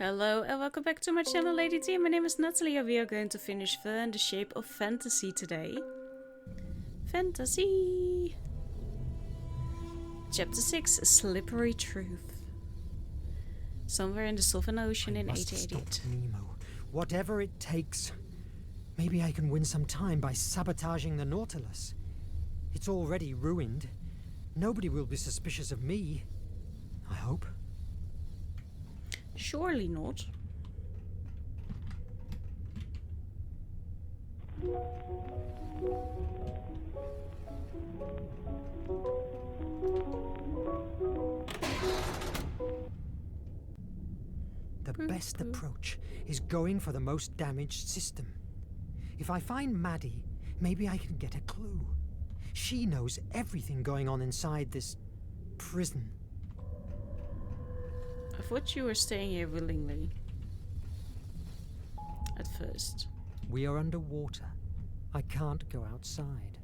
Hello and welcome back to my channel, Lady T. My name is Nathalie and we are going to finish Verne, the Shape of Fantasy today. Fantasy! Chapter 6, A Slippery Truth. Somewhere in the Southern Ocean in 1888. Stop Nemo, whatever it takes. Maybe I can win some time by sabotaging the Nautilus. It's already ruined. Nobody will be suspicious of me. I hope. Surely not. The best approach is going for the most damaged system. If I find Maddie, maybe I can get a clue. She knows everything going on inside this prison. I thought you were staying here willingly. At first. We are underwater. I can't go outside.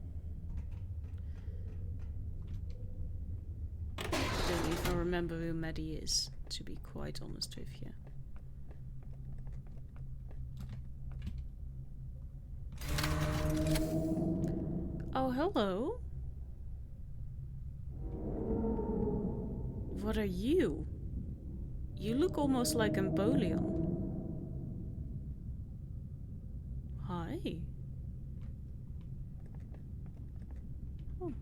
I don't even remember who Maddie is, to be quite honest with you. Oh, hello. What are you? You look almost like Empoleon. Hi. Oh.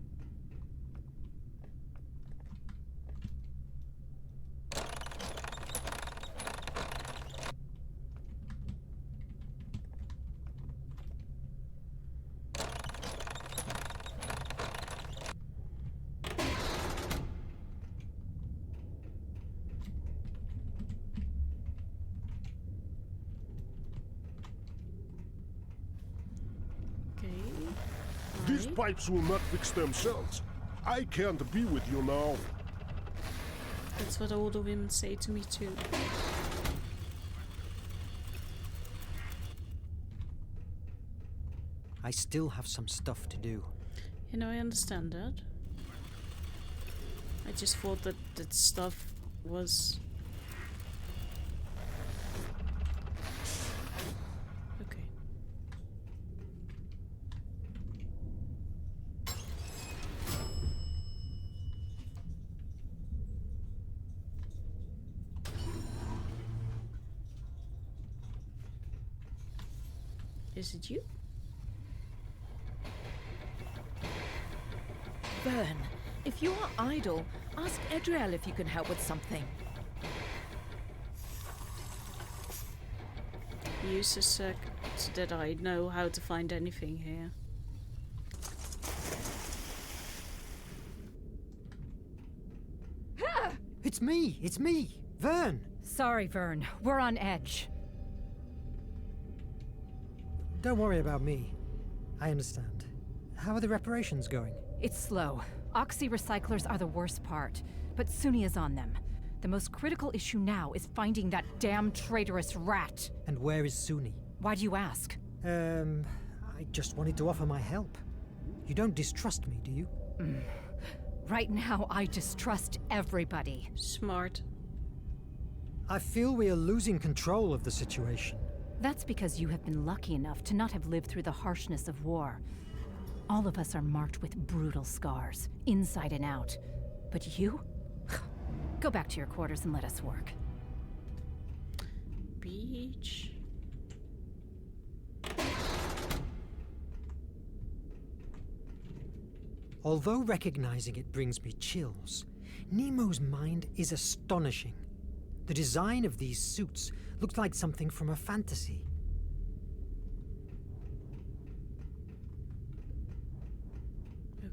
These pipes will not fix themselves. I can't be with you now. That's what older women say to me too. I still have some stuff to do. You know, I understand that. I just thought that that stuff was... Okay. Is it you? Verne, if you are idle, ask Edriel if you can help with something. Use a sec so that I know how to find anything here. It's me, Verne. Sorry, Verne. We're on edge. Don't worry about me. I understand. How are the reparations going? It's slow. Oxy recyclers are the worst part, but Suni is on them. The most critical issue now is finding that damn traitorous rat. And where is Suni? Why do you ask? I just wanted to offer my help. You don't distrust me, do you? Right now, I distrust everybody. Smart. I feel we are losing control of the situation. That's because you have been lucky enough to not have lived through the harshness of war. All of us are marked with brutal scars, inside and out. But you? Go back to your quarters and let us work. Beach. Although recognizing it brings me chills, Nemo's mind is astonishing. The design of these suits looks like something from a fantasy.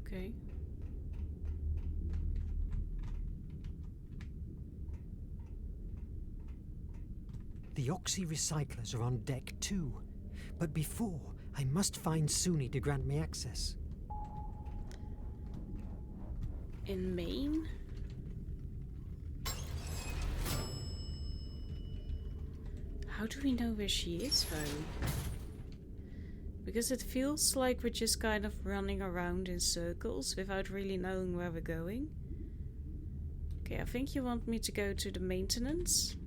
Okay. The Oxy recyclers are on deck too. But before, I must find Suni to grant me access. In Maine? How do we know where she is, though? Because it feels like we're just kind of running around in circles without really knowing where we're going. Okay, I think you want me to go to the maintenance.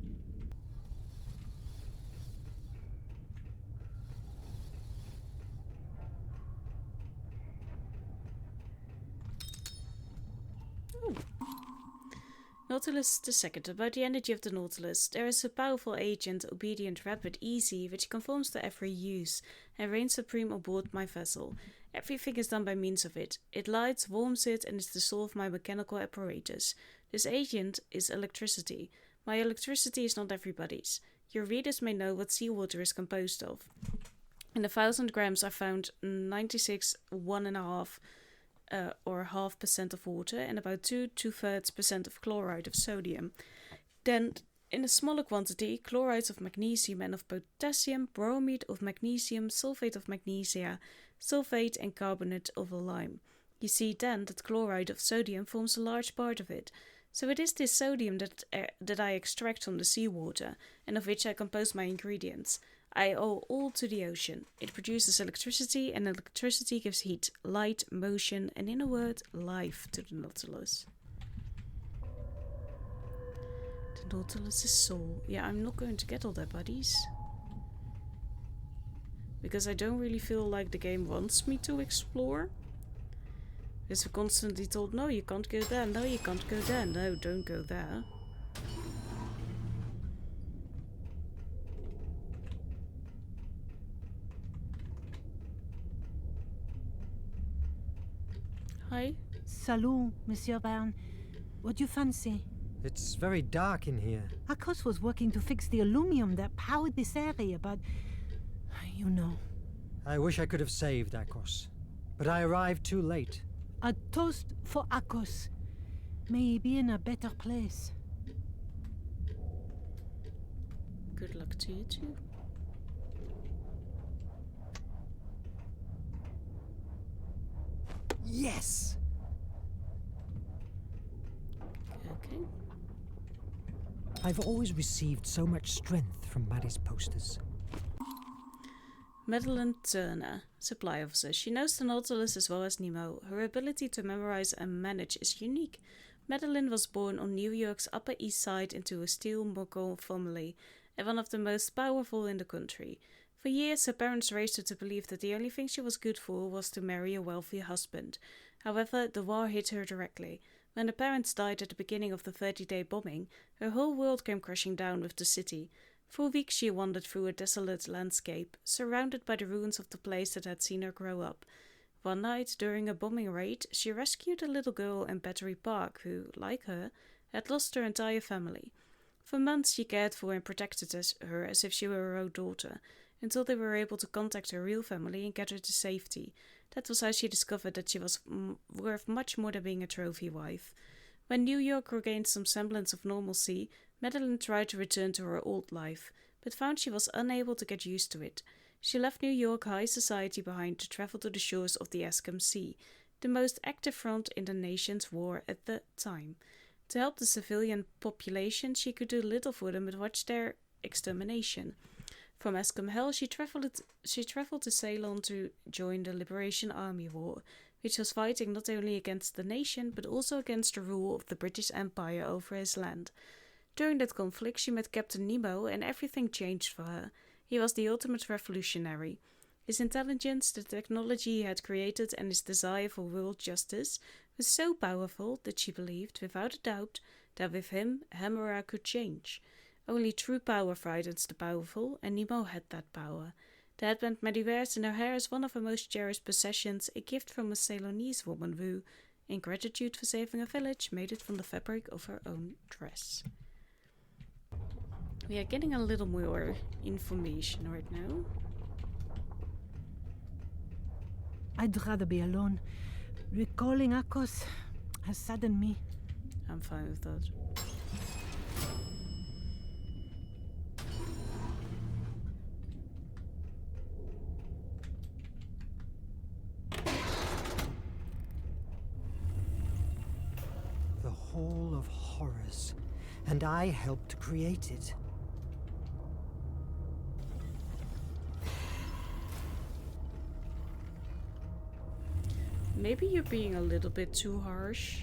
Nautilus II. About the energy of the Nautilus. There is a powerful agent, obedient, rapid, easy, which conforms to every use, and reigns supreme aboard my vessel. Everything is done by means of it. It lights, warms it, and is the soul of my mechanical apparatus. This agent is electricity. My electricity is not everybody's. Your readers may know what seawater is composed of. In 1,000 grams I found 96 1.5 or 0.5% of water and about 2/3% of chloride of sodium. Then, in a smaller quantity, chlorides of magnesium and of potassium, bromide of magnesium, sulfate of magnesia, sulfate and carbonate of lime. You see then that chloride of sodium forms a large part of it. So it is this sodium that I extract from the seawater, and of which I compose my ingredients. I owe all to the ocean. It produces electricity, and electricity gives heat, light, motion, and in a word, life to the Nautilus. The Nautilus' soul. Yeah, I'm not going to get all that, buddies. Because I don't really feel like the game wants me to explore. Because we're constantly told, no, you can't go there, no, you can't go there, no, don't go there. Hi. Salut, Monsieur Verne. What do you fancy? It's very dark in here. Akos was working to fix the aluminum that powered this area, but... you know. I wish I could have saved Akos, but I arrived too late. A toast for Akos. May he be in a better place. Good luck to you too. Yes! Okay. I've always received so much strength from Maddie's posters. Madeline Turner, supply officer. She knows the Nautilus as well as Nemo. Her ability to memorize and manage is unique. Madeline was born on New York's Upper East Side into a steel-mogul family, and one of the most powerful in the country. For years, her parents raised her to believe that the only thing she was good for was to marry a wealthy husband. However, the war hit her directly. When her parents died at the beginning of the 30-day bombing, her whole world came crashing down with the city. For weeks she wandered through a desolate landscape, surrounded by the ruins of the place that had seen her grow up. One night, during a bombing raid, she rescued a little girl in Battery Park who, like her, had lost her entire family. For months she cared for and protected her as if she were her own daughter, until they were able to contact her real family and get her to safety. That was how she discovered that she was worth much more than being a trophy wife. When New York regained some semblance of normalcy, Madeline tried to return to her old life, but found she was unable to get used to it. She left New York high society behind to travel to the shores of the Eskimo Sea, the most active front in the nation's war at the time. To help the civilian population, she could do little for them but watch their extermination. From Eskimo Hell, she traveled to Ceylon to join the Liberation Army War, which was fighting not only against the nation but also against the rule of the British Empire over his land. During that conflict, she met Captain Nemo, and everything changed for her. He was the ultimate revolutionary. His intelligence, the technology he had created, and his desire for world justice was so powerful that she believed, without a doubt, that with him, Hamura could change. Only true power frightens the powerful, and Nemo had that power. The headband Maddie wears in her hair is one of her most cherished possessions, a gift from a Ceylonese woman who, in gratitude for saving a village, made it from the fabric of her own dress. We are getting a little more information right now. I'd rather be alone. Recalling Akos has saddened me. I'm fine with that. The Hall of Horrors, and I helped create it. Maybe you're being a little bit too harsh.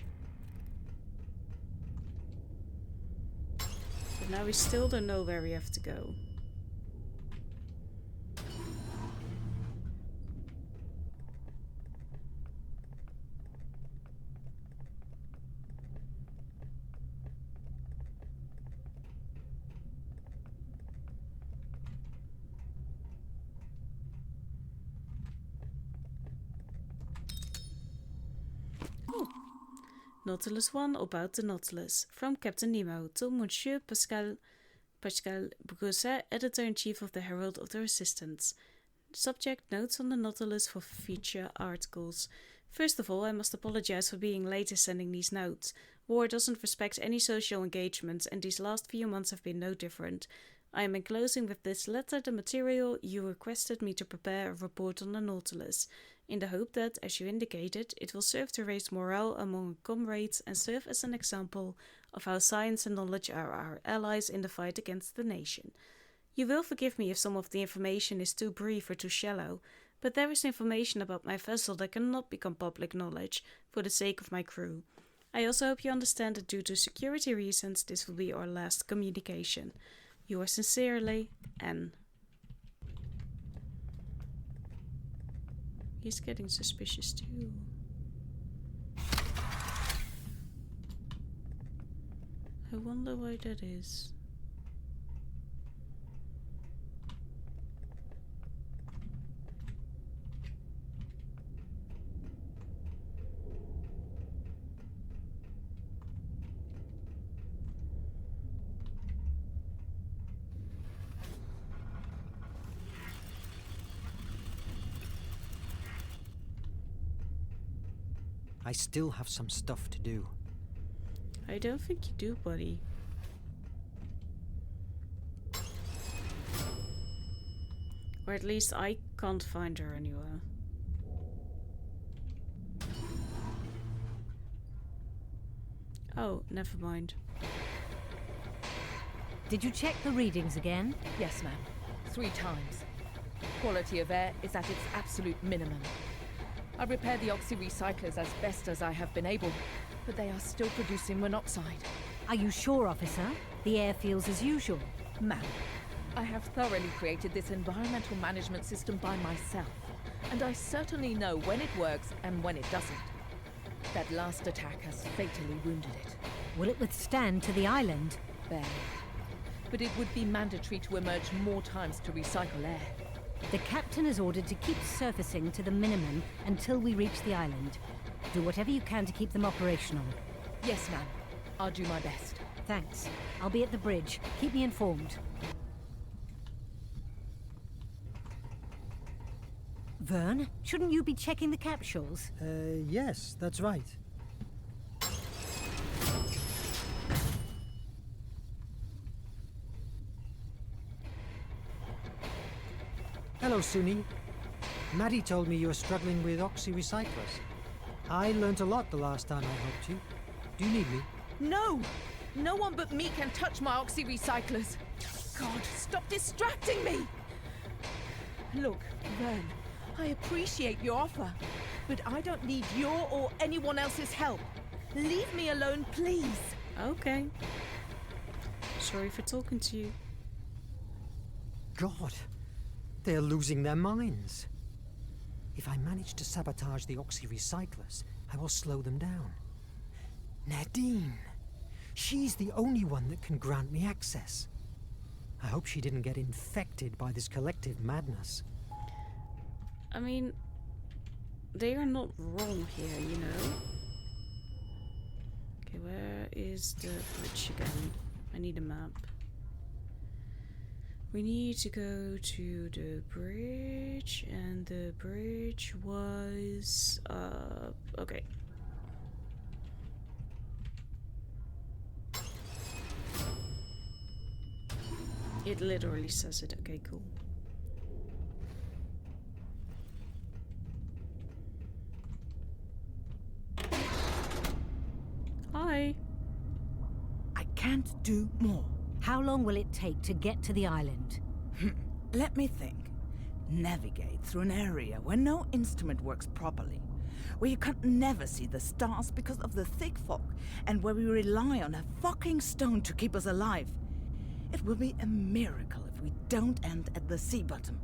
But now we still don't know where we have to go. Nautilus 1 about the Nautilus. From Captain Nemo to Monsieur Pascal Brousset, Editor-in-Chief of the Herald of the Resistance. Subject: notes on the Nautilus for future articles. First of all, I must apologize for being late in sending these notes. War doesn't respect any social engagement, and these last few months have been no different. I am enclosing with this letter the material you requested me to prepare a report on the Nautilus, in the hope that, as you indicated, it will serve to raise morale among comrades and serve as an example of how science and knowledge are our allies in the fight against the nation. You will forgive me if some of the information is too brief or too shallow, but there is information about my vessel that cannot become public knowledge for the sake of my crew. I also hope you understand that due to security reasons, this will be our last communication. Yours sincerely, N. He's getting suspicious too. I wonder why that is. I still have some stuff to do. I don't think you do, buddy. Or at least I can't find her anywhere. Oh, never mind. Did you check the readings again? Yes, ma'am. 3 times. Quality of air is at its absolute minimum. I repaired the oxy-recyclers as best as I have been able, but they are still producing monoxide. Are you sure, officer? The air feels as usual. Ma'am, I have thoroughly created this environmental management system by myself, and I certainly know when it works and when it doesn't. That last attack has fatally wounded it. Will it withstand to the island? Barely. But it would be mandatory to emerge more times to recycle air. The captain is ordered to keep surfacing to the minimum until we reach the island. Do whatever you can to keep them operational. Yes, ma'am. I'll do my best. Thanks. I'll be at the bridge. Keep me informed. Verne, shouldn't you be checking the capsules? Yes, that's right. Hello, Suni. Maddie told me you were struggling with oxy-recyclers. I learnt a lot the last time I helped you. Do you need me? No! No one but me can touch my oxy-recyclers. God, stop distracting me! Look, Verne, I appreciate your offer, but I don't need your or anyone else's help. Leave me alone, please. Okay. Sorry for talking to you. God, they're losing their minds. If I manage to sabotage the oxy-recyclers, I will slow them down. Nadine! She's the only one that can grant me access. I hope she didn't get infected by this collective madness. I mean, they are not wrong here, you know? Okay, where is the bridge again? I need a map. We need to go to the bridge, and the bridge was okay. It literally says it. Okay, cool. Hi. I can't do more. How long will it take to get to the island? Let me think. Navigate through an area where no instrument works properly, where you can never see the stars because of the thick fog, and where we rely on a fucking stone to keep us alive. It will be a miracle if we don't end at the sea bottom.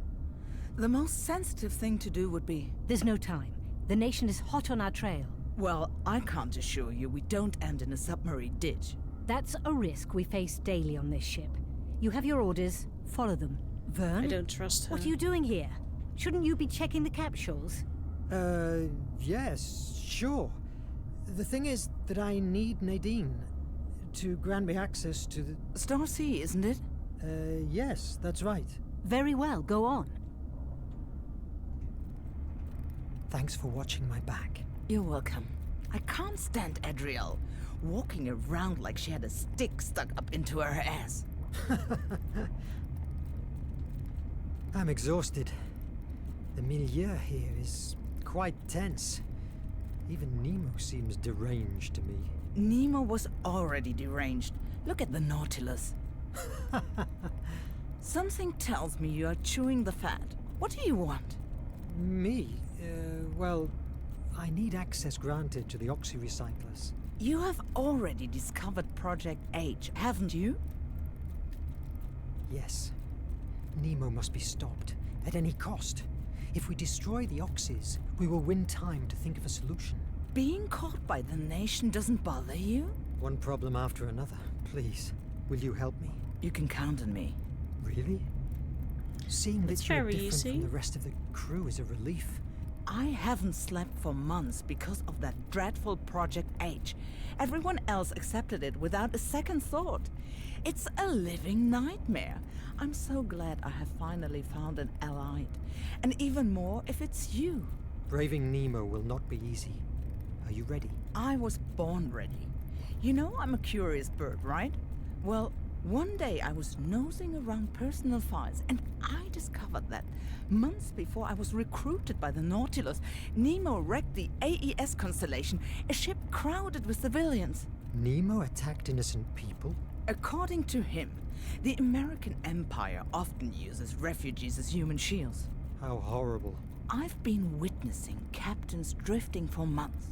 The most sensitive thing to do would be... There's no time. The nation is hot on our trail. Well, I can't assure you we don't end in a submarine ditch. That's a risk we face daily on this ship. You have your orders. Follow them. Verne? I don't trust her. What are you doing here? Shouldn't you be checking the capsules? Yes, sure. The thing is that I need Nadine to grant me access to the... Star Sea, isn't it? Yes, that's right. Very well, go on. Thanks for watching my back. You're welcome. I can't stand Adriel, walking around like she had a stick stuck up into her ass. I'm exhausted. The milieu here is quite tense. Even Nemo seems deranged to me. Nemo was already deranged. Look at the Nautilus. Something tells me you are chewing the fat. What do you want? Me? Well, I need access granted to the oxy-recyclers. You have already discovered Project H, haven't you? Yes. Nemo must be stopped, at any cost. If we destroy the oxys, we will win time to think of a solution. Being caught by the nation doesn't bother you? One problem after another. Please, will you help me? You can count on me. Really? Seeing It's that you're very different easy. from the rest of the crew is a relief. I haven't slept for months because of that dreadful Project H. Everyone else accepted it without a second thought. It's a living nightmare. I'm so glad I have finally found an ally. And even more if it's you. Braving Nemo will not be easy. Are you ready? I was born ready. You know I'm a curious bird, right? Well, one day I was nosing around personal files and I discovered that months before I was recruited by the Nautilus, Nemo wrecked the AES constellation, a ship crowded with civilians. Nemo attacked innocent people? According to him, the American Empire often uses refugees as human shields. How horrible. I've been witnessing captains drifting for months.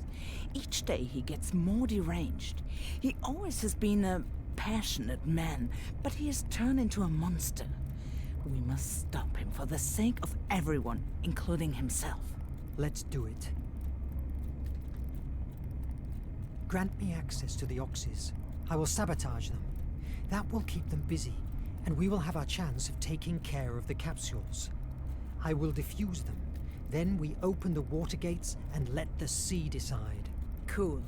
Each day he gets more deranged. He always has been a passionate man, but he has turned into a monster. We must stop him for the sake of everyone, including himself. Let's do it. Grant me access to the oxys. I will sabotage them. That will keep them busy, and we will have our chance of taking care of the capsules. I will defuse them. Then we open the water gates and let the sea decide. Cool.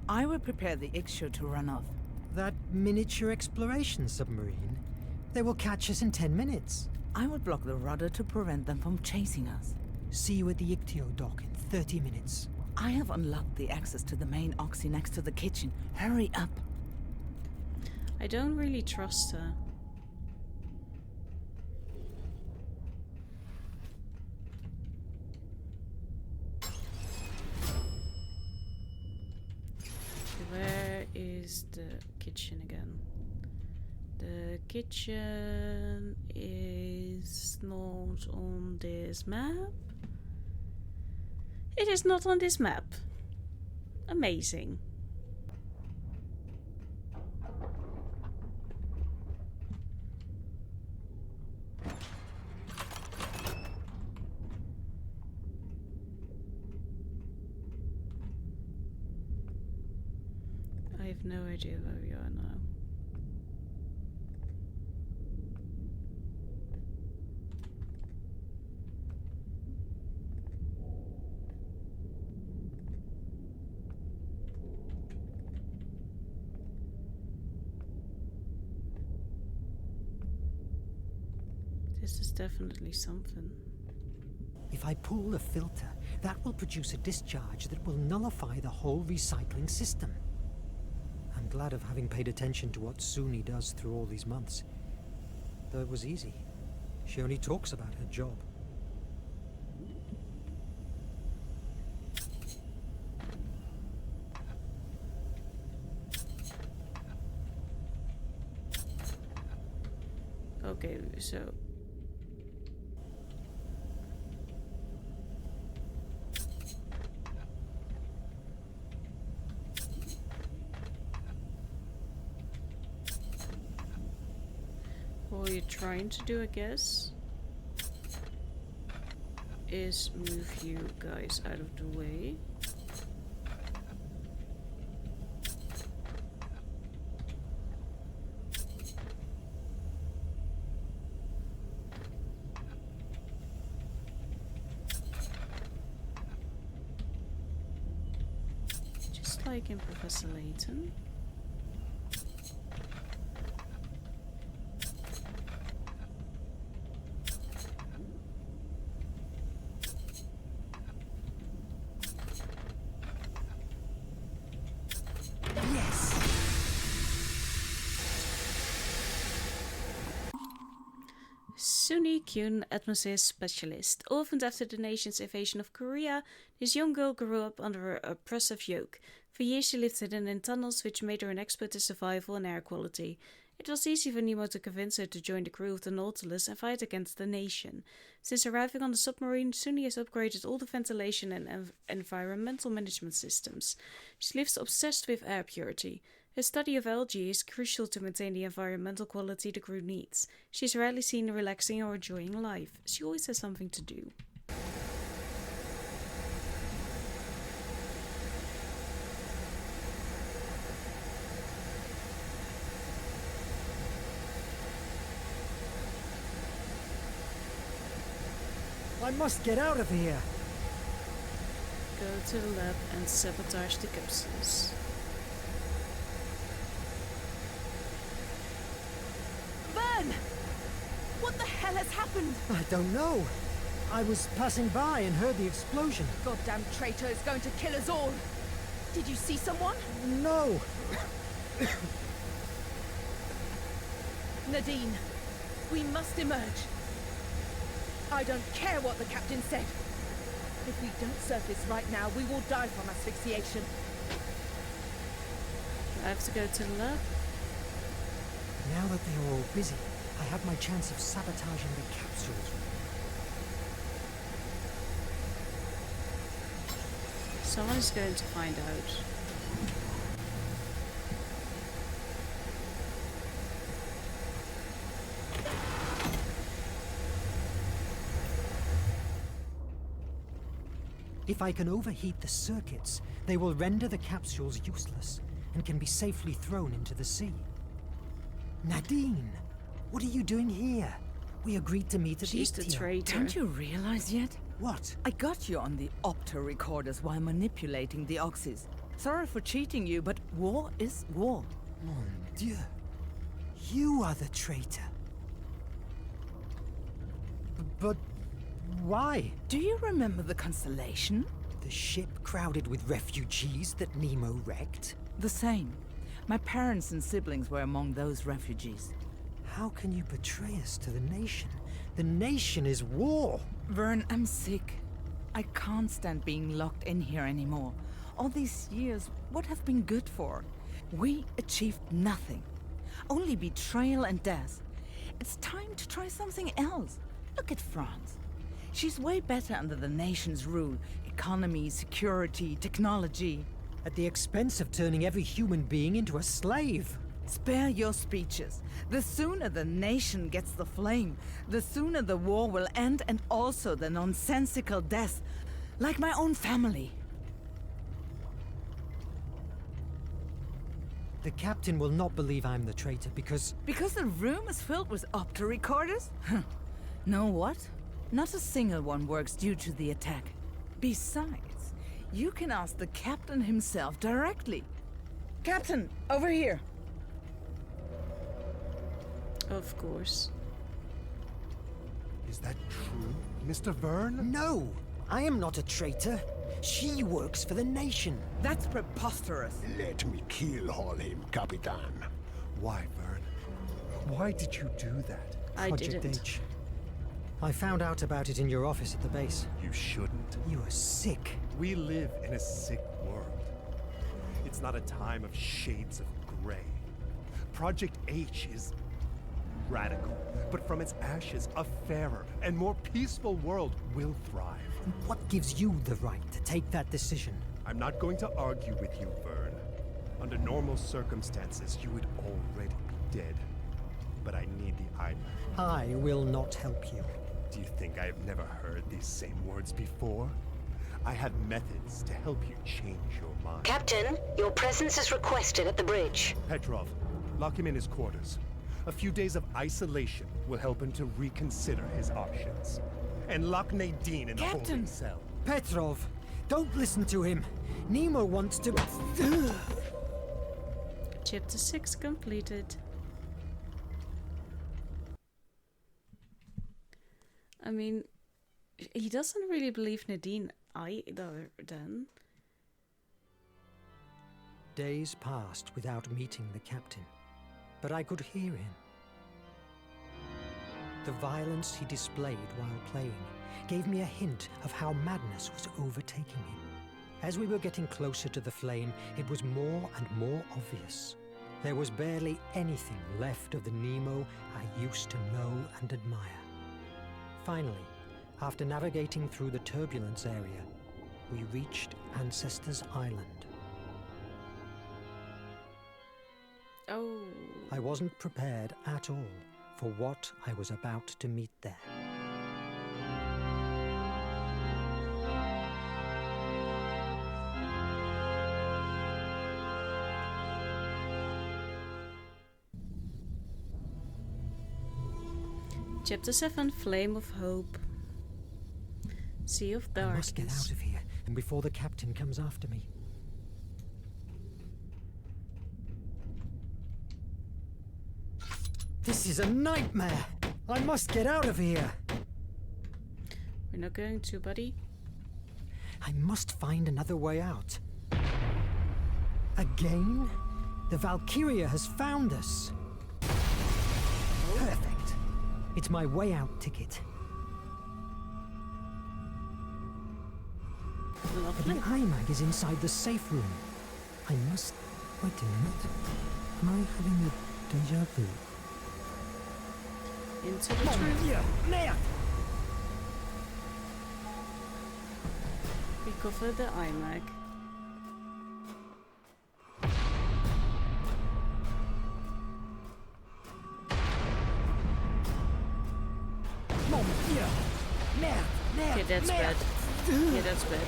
I will prepare the Ixio to run off. That miniature exploration submarine? They will catch us in 10 minutes. I will block the rudder to prevent them from chasing us. See you at the Ictio dock in 30 minutes. I have unlocked the access to the main oxy next to the kitchen. Hurry up. I don't really trust her. Where is the kitchen again? The kitchen is not on this map. It is not on this map. Amazing. I have no idea where we are now. This is definitely something. If I pull the filter, that will produce a discharge that will nullify the whole recycling system. I'm glad of having paid attention to what Suni does through all these months. Though it was easy. She only talks about her job. Okay, so what you're trying to do, I guess, is move you guys out of the way. Just like like in Professor Layton. Suni Kyun, atmosphere specialist. Orphaned after the nation's invasion of Korea, this young girl grew up under an oppressive yoke. For years she lived hidden in tunnels, which made her an expert in survival and air quality. It was easy for Nemo to convince her to join the crew of the Nautilus and fight against the nation. Since arriving on the submarine, Suni has upgraded all the ventilation and environmental management systems. She lives obsessed with air purity. Her study of algae is crucial to maintain the environmental quality the crew needs. She is rarely seen relaxing or enjoying life. She always has something to do. I must get out of here. Go to the lab and sabotage the capsules. Verne! What the hell has happened? I don't know. I was passing by and heard the explosion. Goddamn traitor is going to kill us all. Did you see someone? No! Nadine, we must emerge. I don't care what the captain said. If we don't surface right now, we will die from asphyxiation. I have to go to the lab. Now that they are all busy, I have my chance of sabotaging the capsules. Someone's going to find out. If I can overheat the circuits, they will render the capsules useless and can be safely thrown into the sea. Nadine, what are you doing here? We agreed to meet at She's the Ichtio. traitor. Don't you realize yet? What? I got you on the opto recorders while manipulating the oxys. Sorry for cheating you, but war is war. Mon Dieu. You are the traitor. But why? Do you remember the Constellation? The ship crowded with refugees that Nemo wrecked? The same. My parents and siblings were among those refugees. How can you betray us to the nation? The nation is war! Verne, I'm sick. I can't stand being locked in here anymore. All these years, what have been good for? We achieved nothing. Only betrayal and death. It's time to try something else. Look at France. She's way better under the nation's rule. Economy, security, technology. At the expense of turning every human being into a slave. Spare your speeches. The sooner the nation gets the flame, the sooner the war will end, and also the nonsensical death. Like my own family. The captain will not believe I'm the traitor because... Because the room is filled with opto recorders? Know what? Not a single one works due to the attack. Besides, you can ask the captain himself directly. Captain, over here. Of course. Is that true, Mr. Verne? No! I am not a traitor. She works for the nation. That's preposterous. Let me keyhole him, Capitan. Why, Verne? Why did you do that? I Project didn't. H. I found out about it in your office at the base. You shouldn't. You are sick. We live in a sick world. It's not a time of shades of gray. Project H is radical, but from its ashes, a fairer and more peaceful world will thrive. What gives you the right to take that decision? I'm not going to argue with you, Verne. Under normal circumstances, you would already be dead. But I need the iron. I will not help you. Do you think I have never heard these same words before? I have methods to help you change your mind. Captain, your presence is requested at the bridge. Petrov, lock him in his quarters. A few days of isolation will help him to reconsider his options. And lock Nadine in the Captain! holding cell. Petrov, Don't listen to him. Nemo wants to... Chapter 6 completed. I mean, he doesn't really believe Nadine either, then. Days passed without meeting the captain, but I could hear him. The violence he displayed while playing gave me a hint of how madness was overtaking him. As we were getting closer to the flame, it was more and more obvious. There was barely anything left of the Nemo I used to know and admire. Finally, after navigating through the turbulence area, we reached Ancestors Island. Oh. I wasn't prepared at all for what I was about to meet there. Chapter 7, Flame of Hope. Sea of Darkness. I must get out of here, and before the captain comes after me. This is a nightmare! I must get out of here! We're not going to, buddy. I must find another way out. Again? The Valkyria has found us. Perfect. It's my way out ticket. Lovely. The iMag is inside the safe room. I must... Wait a minute. Am I having a déjà vu? Into the truth. Recover the iMag. Okay, that's bad. Yeah, that's bad.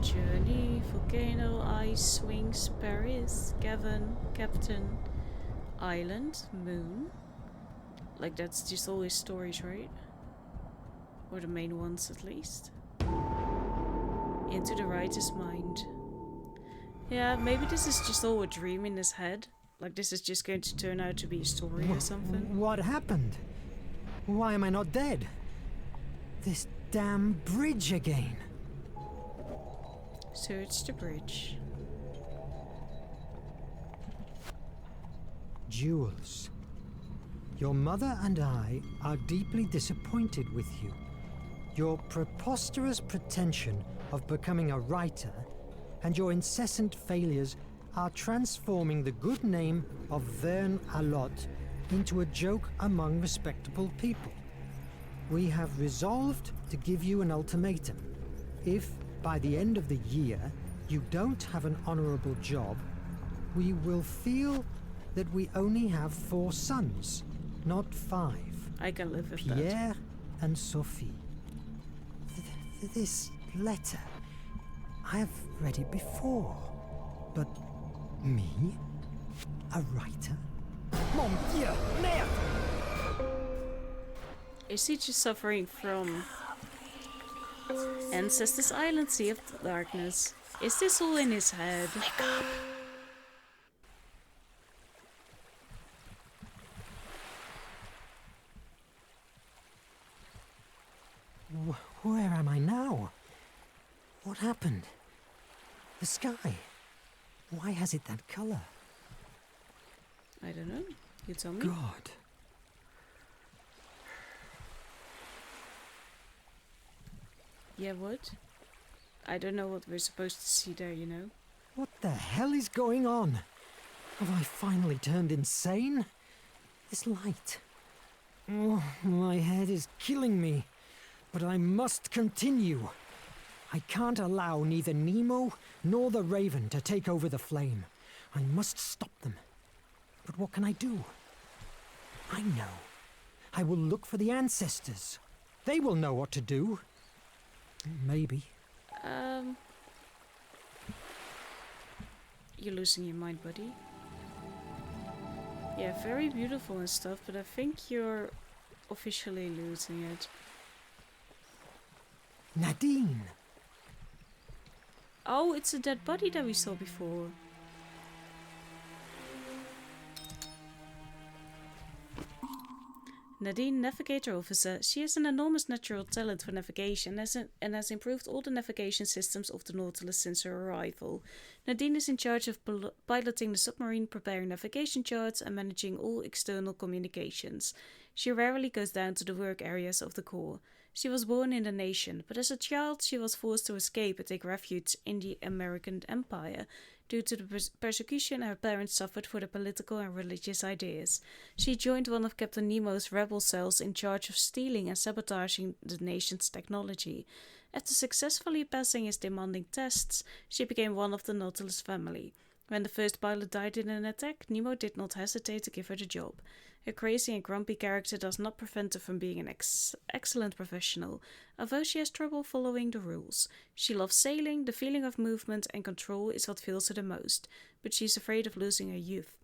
Journey, volcano, ice, swings, Paris, Gavin, Captain, Island, Moon. Like, that's just always stories, right? Or the main ones, at least. Into the writer's mind. Yeah, maybe this is just all a dream in his head. Like, this is just going to turn out to be a story or something. What happened? Why am I not dead? This damn bridge again. Search the bridge. Jules, your mother and I are deeply disappointed with you. Your preposterous pretension of becoming a writer and your incessant failures are transforming the good name of Verne Alot into a joke among respectable people. We have resolved to give you an ultimatum. If, by the end of the year, you don't have an honorable job, we will feel that we only have 4 sons, not 5. I can live with that. Pierre and Sophie. This letter, I have read it before, but me? A writer? Mon Dieu, merde! Is he just suffering from Ancestors Island, Sea of Darkness? Is this all in his head? Wake up. Where am I now? What happened? The sky. Why has it that color? I don't know. You tell me. God. Yeah, what? I don't know what we're supposed to see there, you know? What the hell is going on? Have I finally turned insane? This light. Oh, my head is killing me. But I must continue. I can't allow neither Nemo nor the Raven to take over the flame. I must stop them. But what can I do? I know. I will look for the ancestors. They will know what to do. Maybe. You're losing your mind, buddy. Yeah, very beautiful and stuff, but I think you're officially losing it. Nadine! Oh, it's a dead body that we saw before. Nadine, Navigator Officer. She has an enormous natural talent for navigation and has improved all the navigation systems of the Nautilus since her arrival. Nadine is in charge of piloting the submarine, preparing navigation charts, and managing all external communications. She rarely goes down to the work areas of the Corps. She was born in the nation, but as a child she was forced to escape and take refuge in the American Empire. Due to the persecution her parents suffered for their political and religious ideas. She joined one of Captain Nemo's rebel cells in charge of stealing and sabotaging the nation's technology. After successfully passing his demanding tests, she became one of the Nautilus family. When the first pilot died in an attack, Nemo did not hesitate to give her the job. Her crazy and grumpy character does not prevent her from being an excellent professional, although she has trouble following the rules. She loves sailing, the feeling of movement and control is what fills her the most, but she is afraid of losing her youth.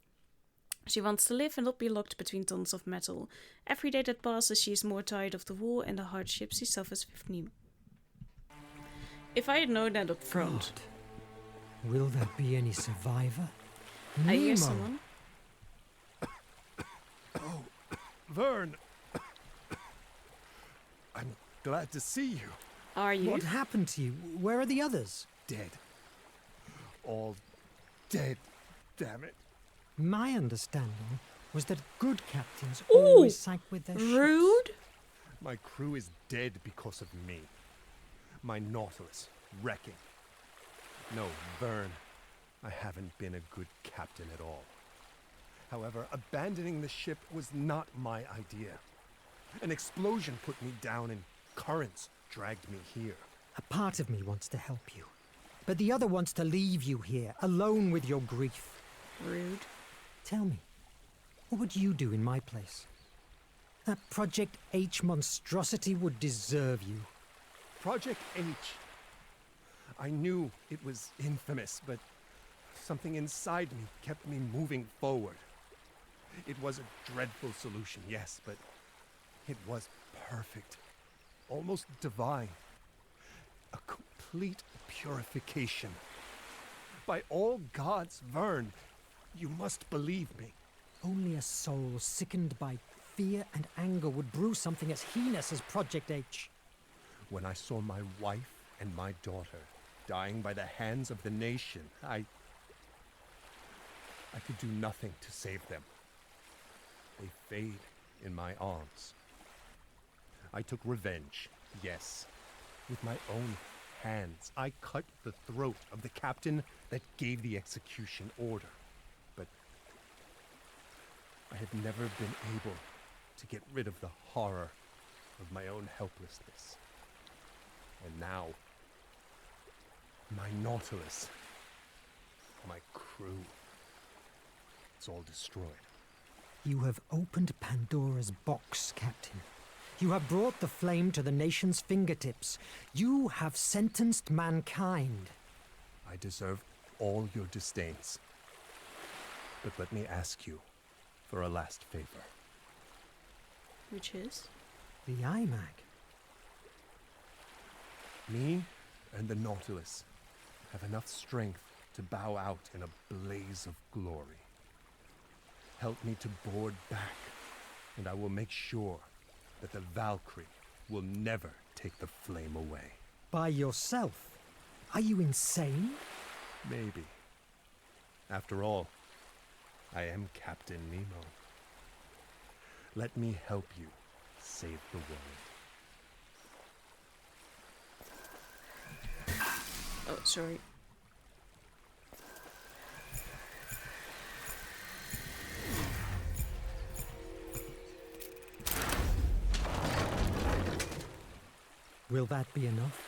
She wants to live and not be locked between tons of metal. Every day that passes she is more tired of the war and the hardships she suffers with Nemo. If I had known that up front... God. Will there be any survivor? I hear someone. Oh, Verne! I'm glad to see you. Are you? What happened to you? Where are the others? Dead. All dead, damn it. My understanding was that good captains always sank with their rude. ships. My crew is dead because of me. My Nautilus wrecking. No, Verne, I haven't been a good captain at all. However, abandoning the ship was not my idea. An explosion put me down and currents dragged me here. A part of me wants to help you, but the other wants to leave you here, alone with your grief. Rude. Tell me, what would you do in my place? That Project H monstrosity would deserve you. Project H. I knew it was infamous, but something inside me kept me moving forward. It was a dreadful solution, yes, but it was perfect. Almost divine. A complete purification. By all gods, Verne, you must believe me. Only a soul sickened by fear and anger would brew something as heinous as Project H. When I saw my wife and my daughter dying by the hands of the nation, I could do nothing to save them. They fade in my arms. I took revenge, yes. With my own hands, I cut the throat of the captain that gave the execution order. But I have never been able to get rid of the horror of my own helplessness. And now, my Nautilus, my crew, it's all destroyed. You have opened Pandora's box, Captain. You have brought the flame to the nation's fingertips. You have sentenced mankind. I deserve all your disdains. But let me ask you for a last favor. Which is? The iMac. Me and the Nautilus have enough strength to bow out in a blaze of glory. Help me to board back, and I will make sure that the Valkyrie will never take the flame away. By yourself? Are you insane? Maybe. After all, I am Captain Nemo. Let me help you save the world. Oh, sorry. Will that be enough?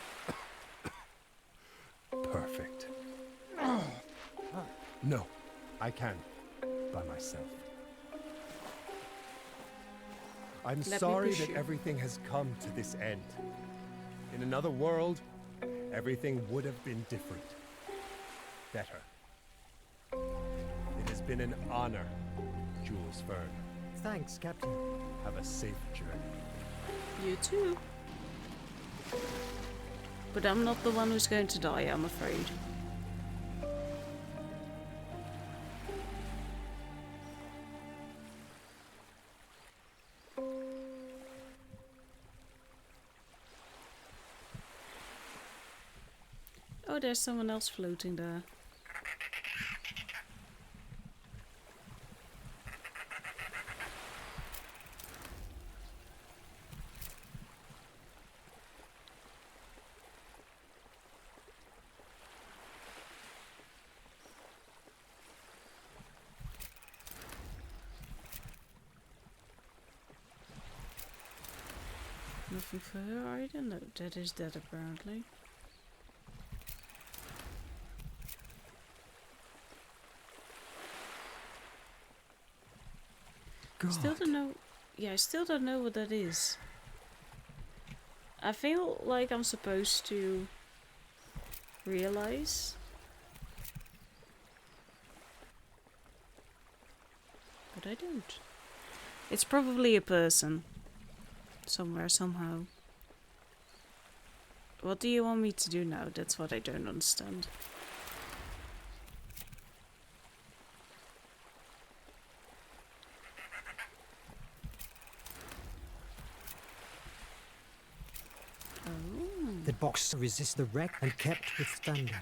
Perfect. No, I can by myself. I'm sorry that everything has come to this end. In another world, everything would have been different. Better. It has been an honor Jules Verne. Thanks, Captain. Have a safe journey. You too. But I'm not the one who's going to die, I'm afraid. Oh, there's someone else floating there. Nothing for her either? No, that is dead apparently. God. Still don't know. Yeah, I still don't know what that is. I feel like I'm supposed to realize. But I don't. It's probably a person. Somewhere, somehow. What do you want me to do now? That's what I don't understand. The box resists the wreck and kept withstanding.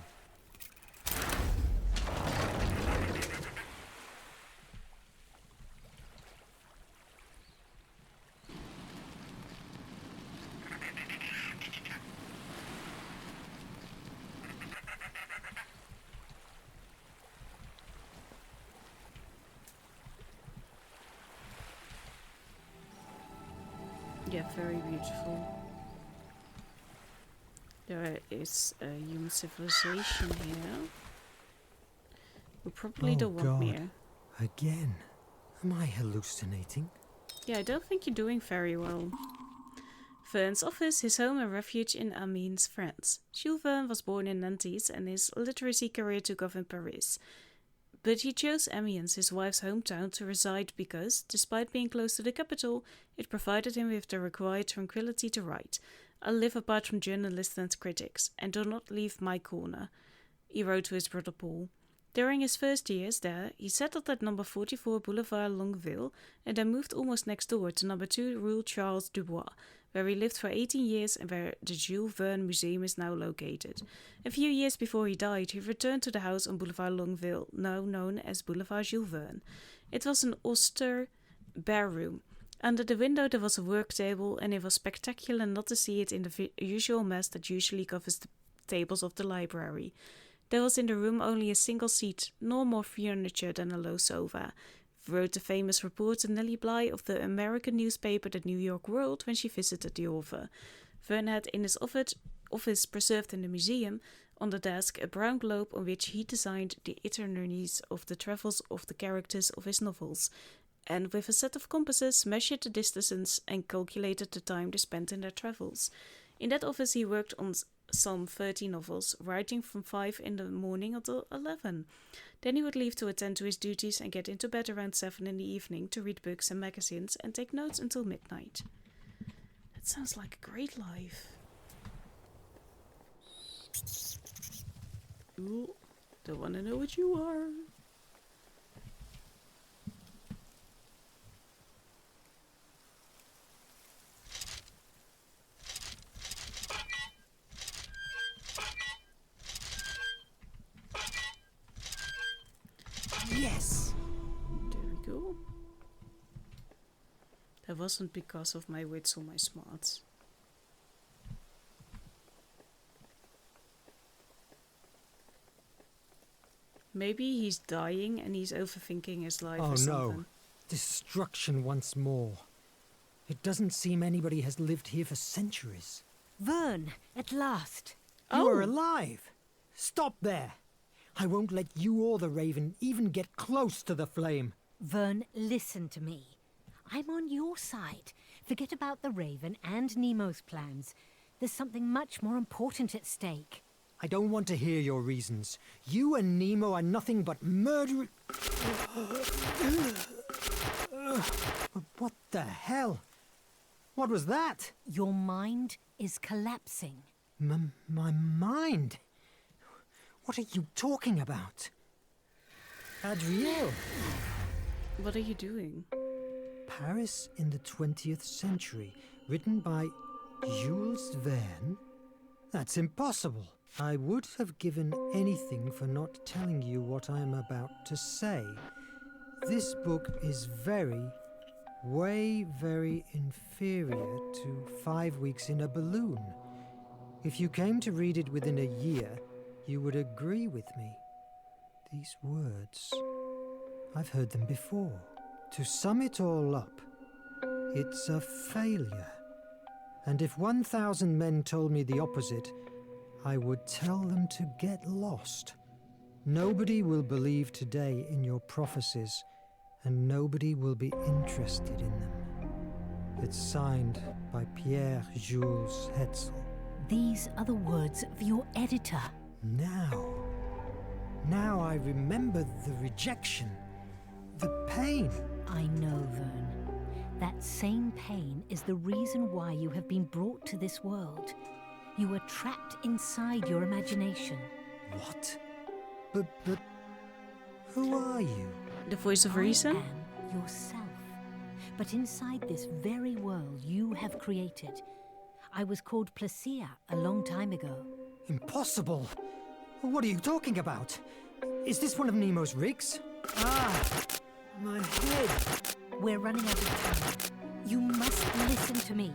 Yeah, very beautiful. There is a human civilization here. We probably don't want me here. Again? Am I hallucinating? Yeah, I don't think you're doing very well. Verne's office, his home and refuge in Amiens, France. Jules Verne was born in Nantes and his literacy career took off in Paris. But he chose Amiens, his wife's hometown, to reside because, despite being close to the capital, it provided him with the required tranquility to write. I live apart from journalists and critics, and do not leave my corner, he wrote to his brother Paul. During his first years there, he settled at number 44 Boulevard Longueville, and then moved almost next door to number 2 Rue Charles Dubois, where he lived for 18 years and where the Jules Verne Museum is now located. A few years before he died, he returned to the house on Boulevard Longueville, now known as Boulevard Jules Verne. It was an austere, bare room. Under the window there was a work table, and it was spectacular not to see it in the usual mess that usually covers the tables of the library. There was in the room only a single seat, nor more furniture than a low sofa, wrote the famous reporter Nellie Bly of the American newspaper The New York World when she visited the author. Verne had in his office preserved in the museum, on the desk, a brown globe on which he designed the itineraries of the travels of the characters of his novels, and with a set of compasses measured the distances and calculated the time they spent in their travels. In that office he worked on some 30 novels, writing from 5 in the morning until 11. Then he would leave to attend to his duties and get into bed around 7 in the evening to read books and magazines and take notes until midnight. That sounds like a great life. Ooh, don't want to know what you are. Yes! There we go. That wasn't because of my wits or my smarts. Maybe he's dying and he's overthinking his life or something. Oh no. Destruction once more. It doesn't seem anybody has lived here for centuries. Verne, at last. You are alive! Stop there! I won't let you or the Raven even get close to the flame. Verne, listen to me. I'm on your side. Forget about the Raven and Nemo's plans. There's something much more important at stake. I don't want to hear your reasons. You and Nemo are nothing but murder... What the hell? What was that? Your mind is collapsing. My mind? What are you talking about? Adriel! What are you doing? Paris in the 20th century, written by Jules Verne? That's impossible. I would have given anything for not telling you what I am about to say. This book is very inferior to 5 weeks in a balloon. If you came to read it within a year, you would agree with me. These words, I've heard them before. To sum it all up, it's a failure. And if 1,000 men told me the opposite, I would tell them to get lost. Nobody will believe today in your prophecies, and nobody will be interested in them. It's signed by Pierre-Jules Hetzel. These are the words of your editor. Now I remember the rejection, the pain. I know, Verne. That same pain is the reason why you have been brought to this world. You were trapped inside your imagination. What? But who are you? The voice of reason? I am yourself. But inside this very world you have created. I was called Placia a long time ago. Impossible! What are you talking about? Is this one of Nemo's rigs? Ah! My head! We're running out of time. You must listen to me.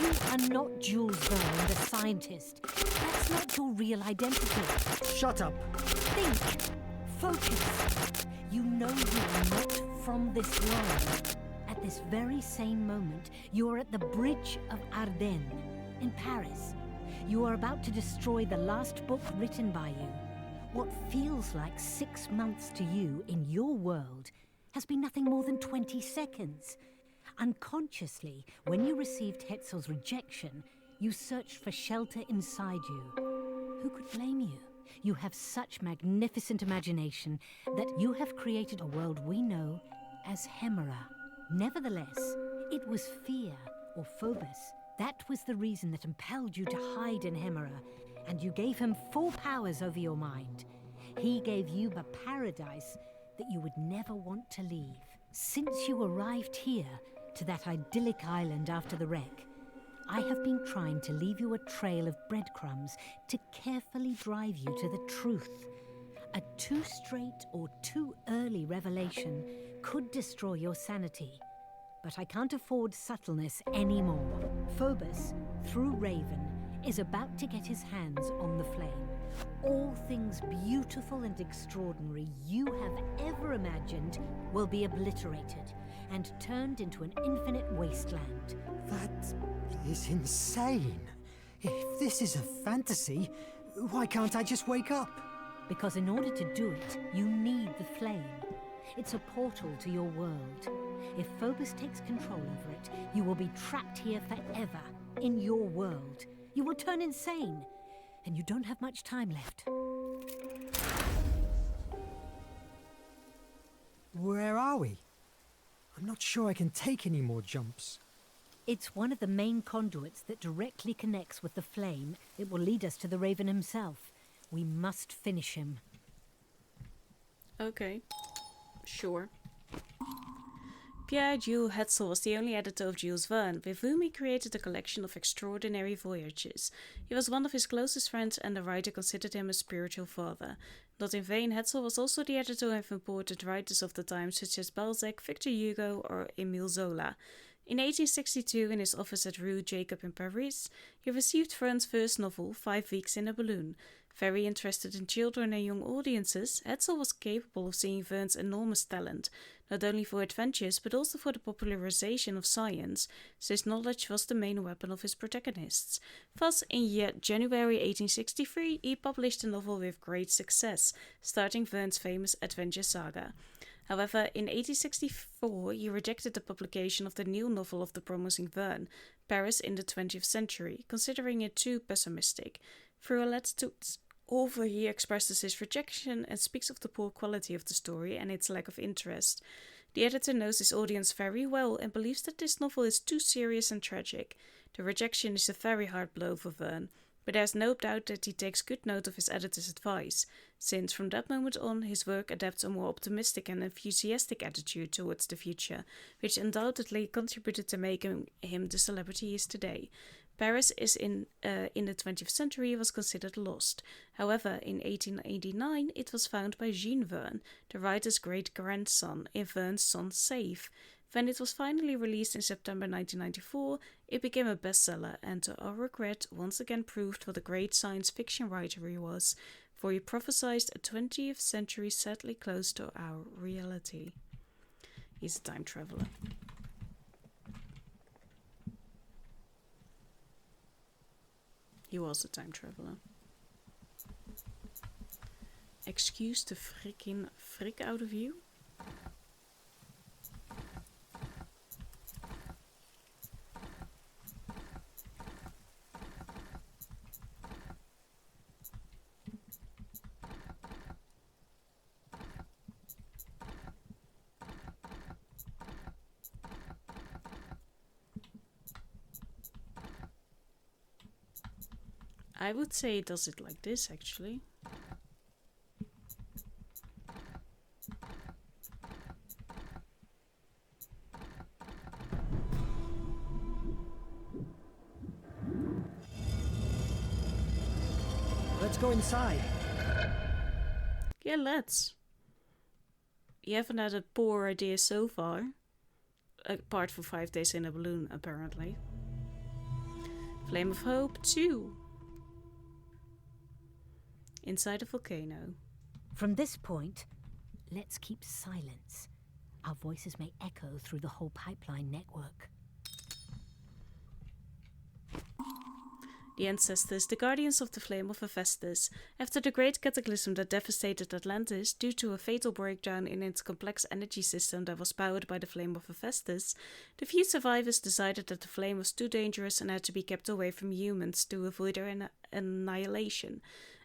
You are not Jules Verne, the scientist. That's not your real identity. Shut up! Think. Focus. You know you are not from this world. At this very same moment, you are at the Bridge of Ardennes in Paris. You are about to destroy the last book written by you. What feels like 6 months to you in your world has been nothing more than 20 seconds. Unconsciously, when you received Hetzel's rejection, you searched for shelter inside you. Who could blame you? You have such magnificent imagination that you have created a world we know as Hemera. Nevertheless, it was fear, or Phobos. That was the reason that impelled you to hide in Hemera, and you gave him full powers over your mind. He gave you a paradise that you would never want to leave. Since you arrived here, to that idyllic island after the wreck, I have been trying to leave you a trail of breadcrumbs to carefully drive you to the truth. A too straight or too early revelation could destroy your sanity. But I can't afford subtleness anymore. Phobos, through Raven, is about to get his hands on the flame. All things beautiful and extraordinary you have ever imagined will be obliterated and turned into an infinite wasteland. That is insane. If this is a fantasy, why can't I just wake up? Because in order to do it, you need the flame. It's a portal to your world. If Phobos takes control over it, you will be trapped here forever, in your world. You will turn insane, and you don't have much time left. Where are we? I'm not sure I can take any more jumps. It's one of the main conduits that directly connects with the flame. It will lead us to the Raven himself. We must finish him. Okay. Sure. Pierre-Jules Hetzel was the only editor of Jules Verne, with whom he created a collection of extraordinary voyages. He was one of his closest friends, and the writer considered him a spiritual father. Not in vain, Hetzel was also the editor of important writers of the time, such as Balzac, Victor Hugo, or Émile Zola. In 1862, in his office at Rue Jacob in Paris, he received Verne's first novel, 5 Weeks in a Balloon. Very interested in children and young audiences, Hetzel was capable of seeing Verne's enormous talent, not only for adventures but also for the popularization of science, so his knowledge was the main weapon of his protagonists. Thus, in January 1863, he published a novel with great success, starting Verne's famous adventure saga. However, in 1864, he rejected the publication of the new novel of the promising Verne, Paris in the 20th Century, considering it too pessimistic. Through a letter to author, he expresses his rejection and speaks of the poor quality of the story and its lack of interest. The editor knows his audience very well and believes that this novel is too serious and tragic. The rejection is a very hard blow for Verne, but there's no doubt that he takes good note of his editor's advice, since from that moment on his work adapts a more optimistic and enthusiastic attitude towards the future, which undoubtedly contributed to making him the celebrity he is today. Paris is in the 20th century was considered lost. However, in 1889 it was found by Jules Verne, the writer's great-grandson, in Verne's son's safe. When it was finally released in September 1994, it became a bestseller and, to our regret, once again proved what a great science fiction writer he was, for he prophesied a 20th century sadly close to our reality. He's a time traveler. He was a time traveler. Excuse the freaking frick out of you? I would say it does it like this, actually. Let's go inside. Yeah, let's. You haven't had a poor idea so far. Apart from 5 days in a balloon, apparently. Flame of Hope 2. Inside a volcano. From this point, let's keep silence. Our voices may echo through the whole pipeline network. The ancestors, the guardians of the flame of Hephaestus, after the great cataclysm that devastated Atlantis due to a fatal breakdown in its complex energy system that was powered by the flame of Hephaestus, the few survivors decided that the flame was too dangerous and had to be kept away from humans to avoid their annihilation.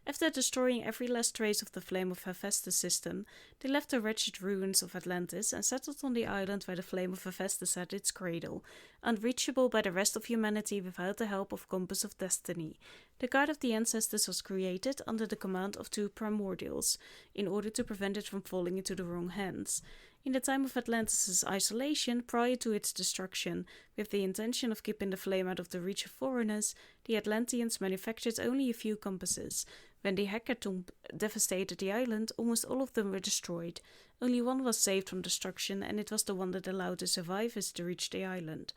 After destroying every last trace of the flame of Hephaestus system, they left the wretched ruins of Atlantis and settled on the island where the flame of Hephaestus had its cradle, unreachable by the rest of humanity without the help of Compass of Destiny. The Guard of the Ancestors was created under the command of 2 primordials, in order to prevent it from falling into the wrong hands. In the time of Atlantis' isolation, prior to its destruction, with the intention of keeping the flame out of the reach of foreigners, the Atlanteans manufactured only a few compasses. When the hecatomb devastated the island, almost all of them were destroyed. Only one was saved from destruction, and it was the one that allowed the survivors to reach the island.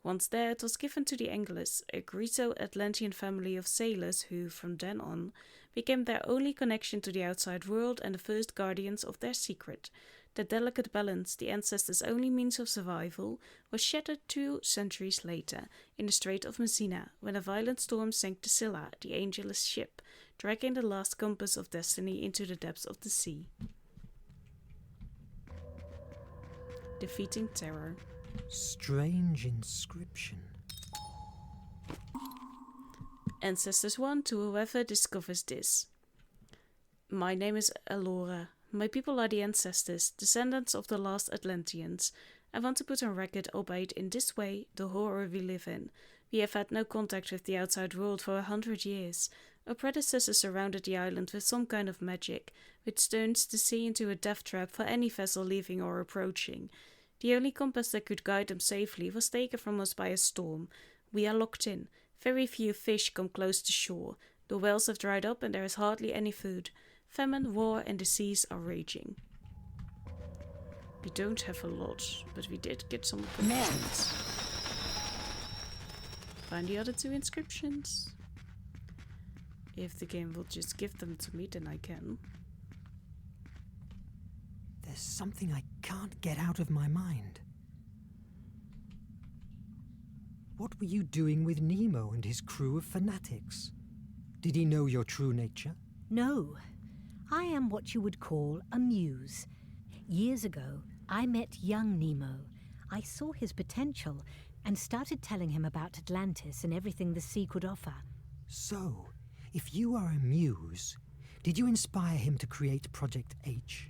Once there, it was given to the Angelus, a Greco-Atlantean family of sailors who, from then on, became their only connection to the outside world and the first guardians of their secret. The delicate balance, the ancestors' only means of survival, was shattered 2 centuries later, in the Strait of Messina, when a violent storm sank the Scylla, the Angelus ship, dragging the last compass of destiny into the depths of the sea. Defeating terror. Strange inscription. Ancestors 1 to whoever discovers this. My name is Alora. My people are the ancestors, descendants of the last Atlanteans. I want to put on record, albeit in this way, the horror we live in. We have had no contact with the outside world for 100 years. Our predecessors surrounded the island with some kind of magic, which turns the sea into a death trap for any vessel leaving or approaching. The only compass that could guide them safely was taken from us by a storm. We are locked in. Very few fish come close to shore. The wells have dried up and there is hardly any food. Famine, war, and disease are raging. We don't have a lot, but we did get some provisions. Find the other 2 inscriptions. If the game will just give them to me, then I can. There's something I can't get out of my mind. What were you doing with Nemo and his crew of fanatics? Did he know your true nature? No. I am what you would call a muse. Years ago, I met young Nemo. I saw his potential and started telling him about Atlantis and everything the sea could offer. So, if you are a muse, did you inspire him to create Project H?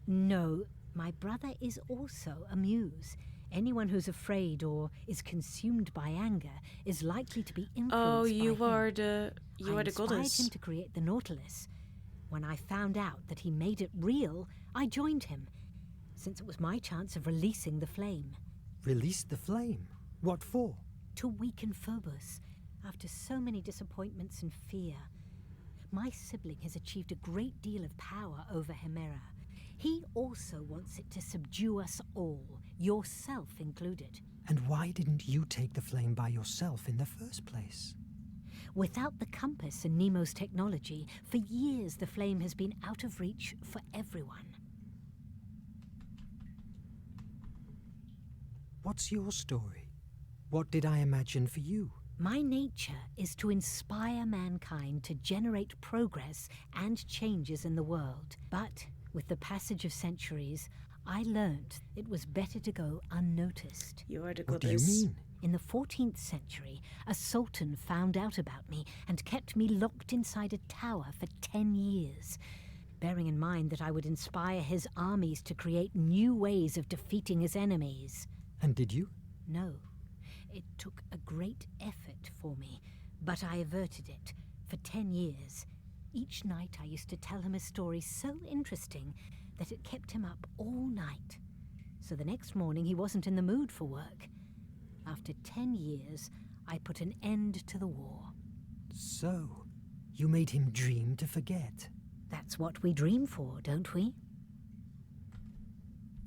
No, My brother is also a muse. Anyone who's afraid or is consumed by anger is likely to be influenced Oh, by you him. are the I goddess. inspired him to create the Nautilus. When I found out that he made it real, I joined him, since it was my chance of releasing the flame. Release the flame? What for? To weaken Phobos, after so many disappointments and fear. My sibling has achieved a great deal of power over Hemera. He also wants it to subdue us all, yourself included. And why didn't you take the flame by yourself in the first place? Without the compass and Nemo's technology, for years the flame has been out of reach for everyone. What's your story? What did I imagine for you? My nature is to inspire mankind to generate progress and changes in the world. But with the passage of centuries, I learned it was better to go unnoticed. You are the What do goddess. you mean? In the 14th century, a sultan found out about me and kept me locked inside a tower for 10 years, bearing in mind that I would inspire his armies to create new ways of defeating his enemies. And did you? No. It took a great effort for me, but I averted it for 10 years. Each night I used to tell him a story so interesting that it kept him up all night. So the next morning he wasn't in the mood for work. After 10 years, I put an end to the war. So, you made him dream to forget. That's what we dream for, don't we?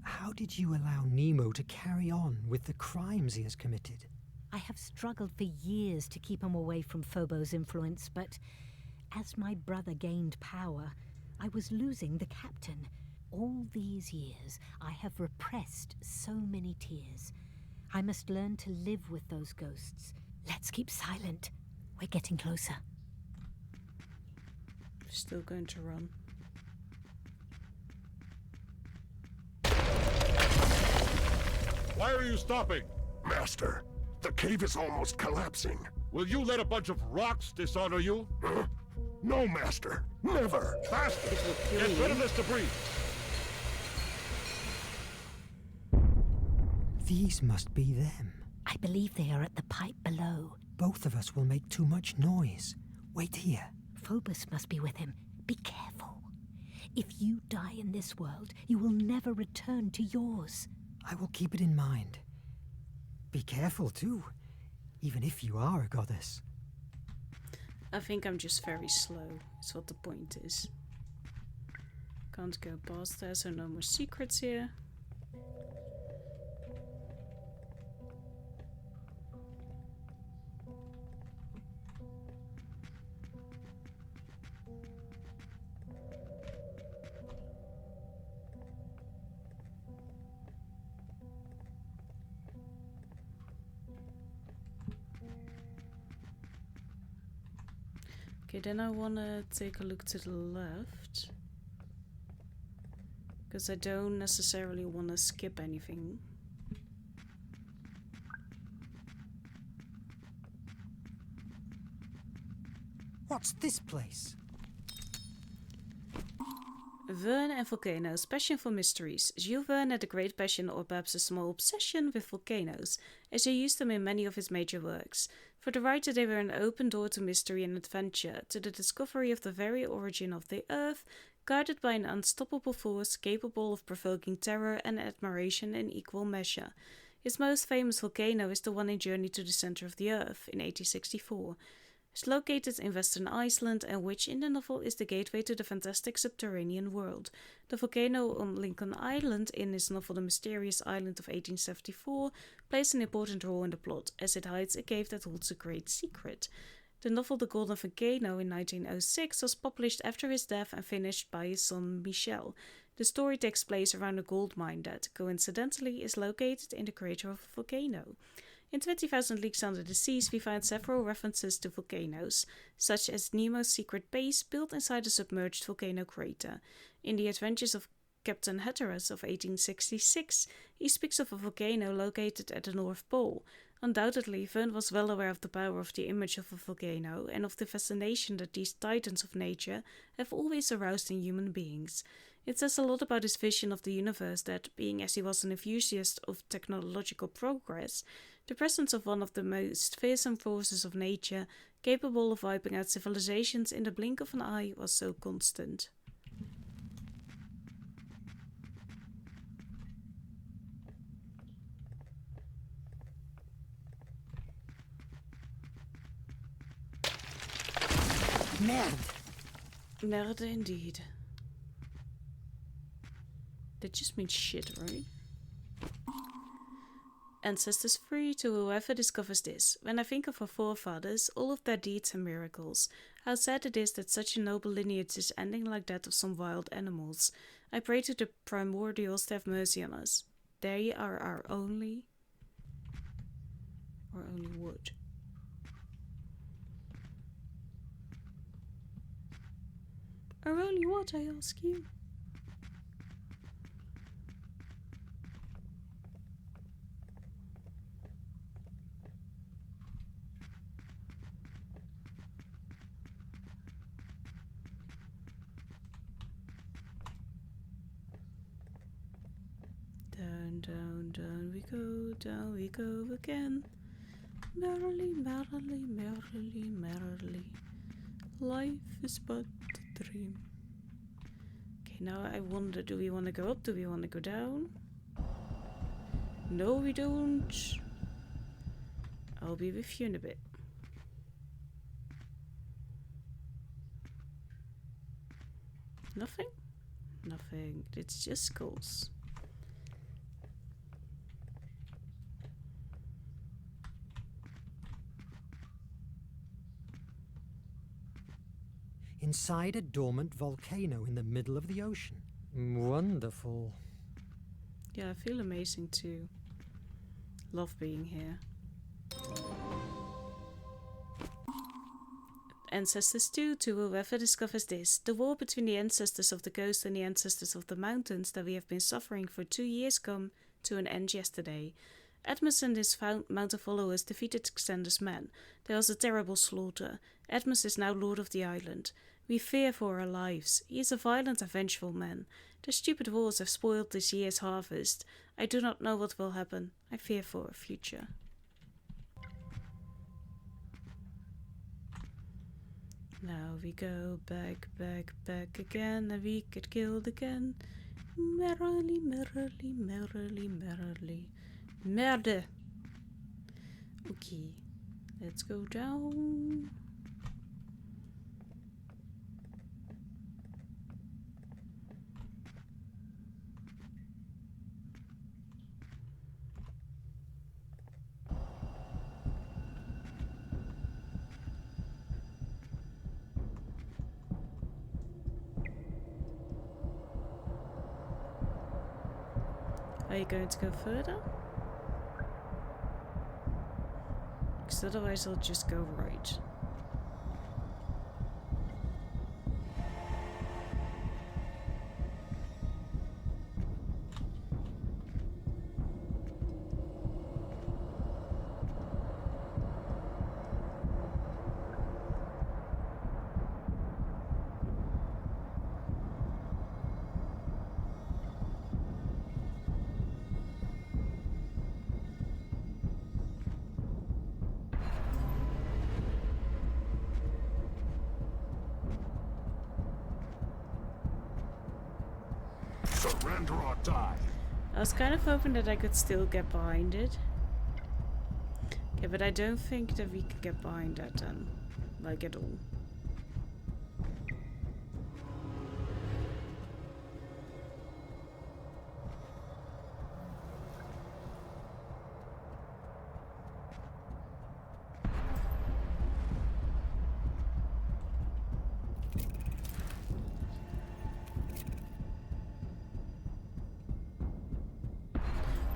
How did you allow Nemo to carry on with the crimes he has committed? I have struggled for years to keep him away from Phobos' influence, but as my brother gained power, I was losing the captain. All these years, I have repressed so many tears. I must learn to live with those ghosts. Let's keep silent. We're getting closer. Still going to run. Why are you stopping? Master, the cave is almost collapsing. Will you let a bunch of rocks dishonor you? Huh? No, Master. Never. Faster! Get rid of this debris! These must be them. I believe they are at the pipe below. Both of us will make too much noise. Wait here. Phobos must be with him. Be careful. If you die in this world, you will never return to yours. I will keep it in mind. Be careful, too, even if you are a goddess. I think I'm just very slow, is what the point is. Can't go past there, so no more secrets here. Okay, then I wanna take a look to the left. Because I don't necessarily wanna skip anything. What's this place? Verne and volcanoes, passion for mysteries. Jules Verne had a great passion, or perhaps a small obsession, with volcanoes, as he used them in many of his major works. For the writer, they were an open door to mystery and adventure, to the discovery of the very origin of the Earth, guided by an unstoppable force capable of provoking terror and admiration in equal measure. His most famous volcano is the one in Journey to the Center of the Earth in 1864. It's located in western Iceland, and which in the novel is the gateway to the fantastic subterranean world. The volcano on Lincoln Island in his novel The Mysterious Island of 1874 plays an important role in the plot, as it hides a cave that holds a great secret. The novel The Golden Volcano in 1906 was published after his death and finished by his son Michel. The story takes place around a gold mine that, coincidentally, is located in the crater of a volcano. In 20,000 Leagues Under the Seas, we find several references to volcanoes, such as Nemo's secret base built inside a submerged volcano crater. In The Adventures of Captain Hatteras of 1866, he speaks of a volcano located at the North Pole. Undoubtedly, Verne was well aware of the power of the image of a volcano and of the fascination that these titans of nature have always aroused in human beings. It says a lot about his vision of the universe that, being as he was an enthusiast of technological progress, the presence of one of the most fearsome forces of nature, capable of wiping out civilizations in the blink of an eye, was so constant. Merde! Merde indeed. That just means shit, right? Ancestors free to whoever discovers this. When I think of our forefathers, all of their deeds and miracles, how sad it is that such a noble lineage is ending like that of some wild animals. I pray to the primordials to have mercy on us. They are our only wood. Our only what, I ask you? Down, down, down we go again. Merrily, merrily, merrily, merrily. Life is but a dream. Okay, now I wonder, do we want to go up? Do we want to go down? No, we don't. I'll be with you in a bit. Nothing? Nothing. It's just skulls. Inside a dormant volcano in the middle of the ocean. Wonderful. Yeah, I feel amazing too. Love being here. Ancestors 2 to whoever discovers this. The war between the ancestors of the ghost and the ancestors of the mountains that we have been suffering for 2 years come to an end yesterday. Edmus and his mountain followers defeated Xander's men. There was a terrible slaughter. Edmus is now lord of the island. We fear for our lives. He is a violent and vengeful man. The stupid wars have spoiled this year's harvest. I do not know what will happen. I fear for our future. Now we go back, back, back again, and we get killed again. Merrily, merrily, merrily, merrily. Merde! Okay, let's go down. Are you going to go further? Because otherwise I'll just go right. Surrender or die. I was kind of hoping that I could still get behind it. Okay, but I don't think that we can get behind that then. Like at all.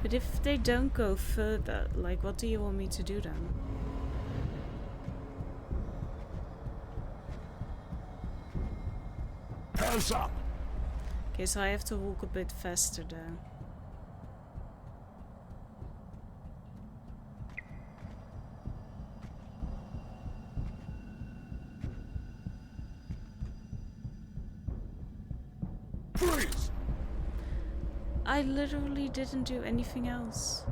But if they don't go further, like, what do you want me to do then? Hands up! Okay, so I have to walk a bit faster there. Freeze! I literally didn't do anything else.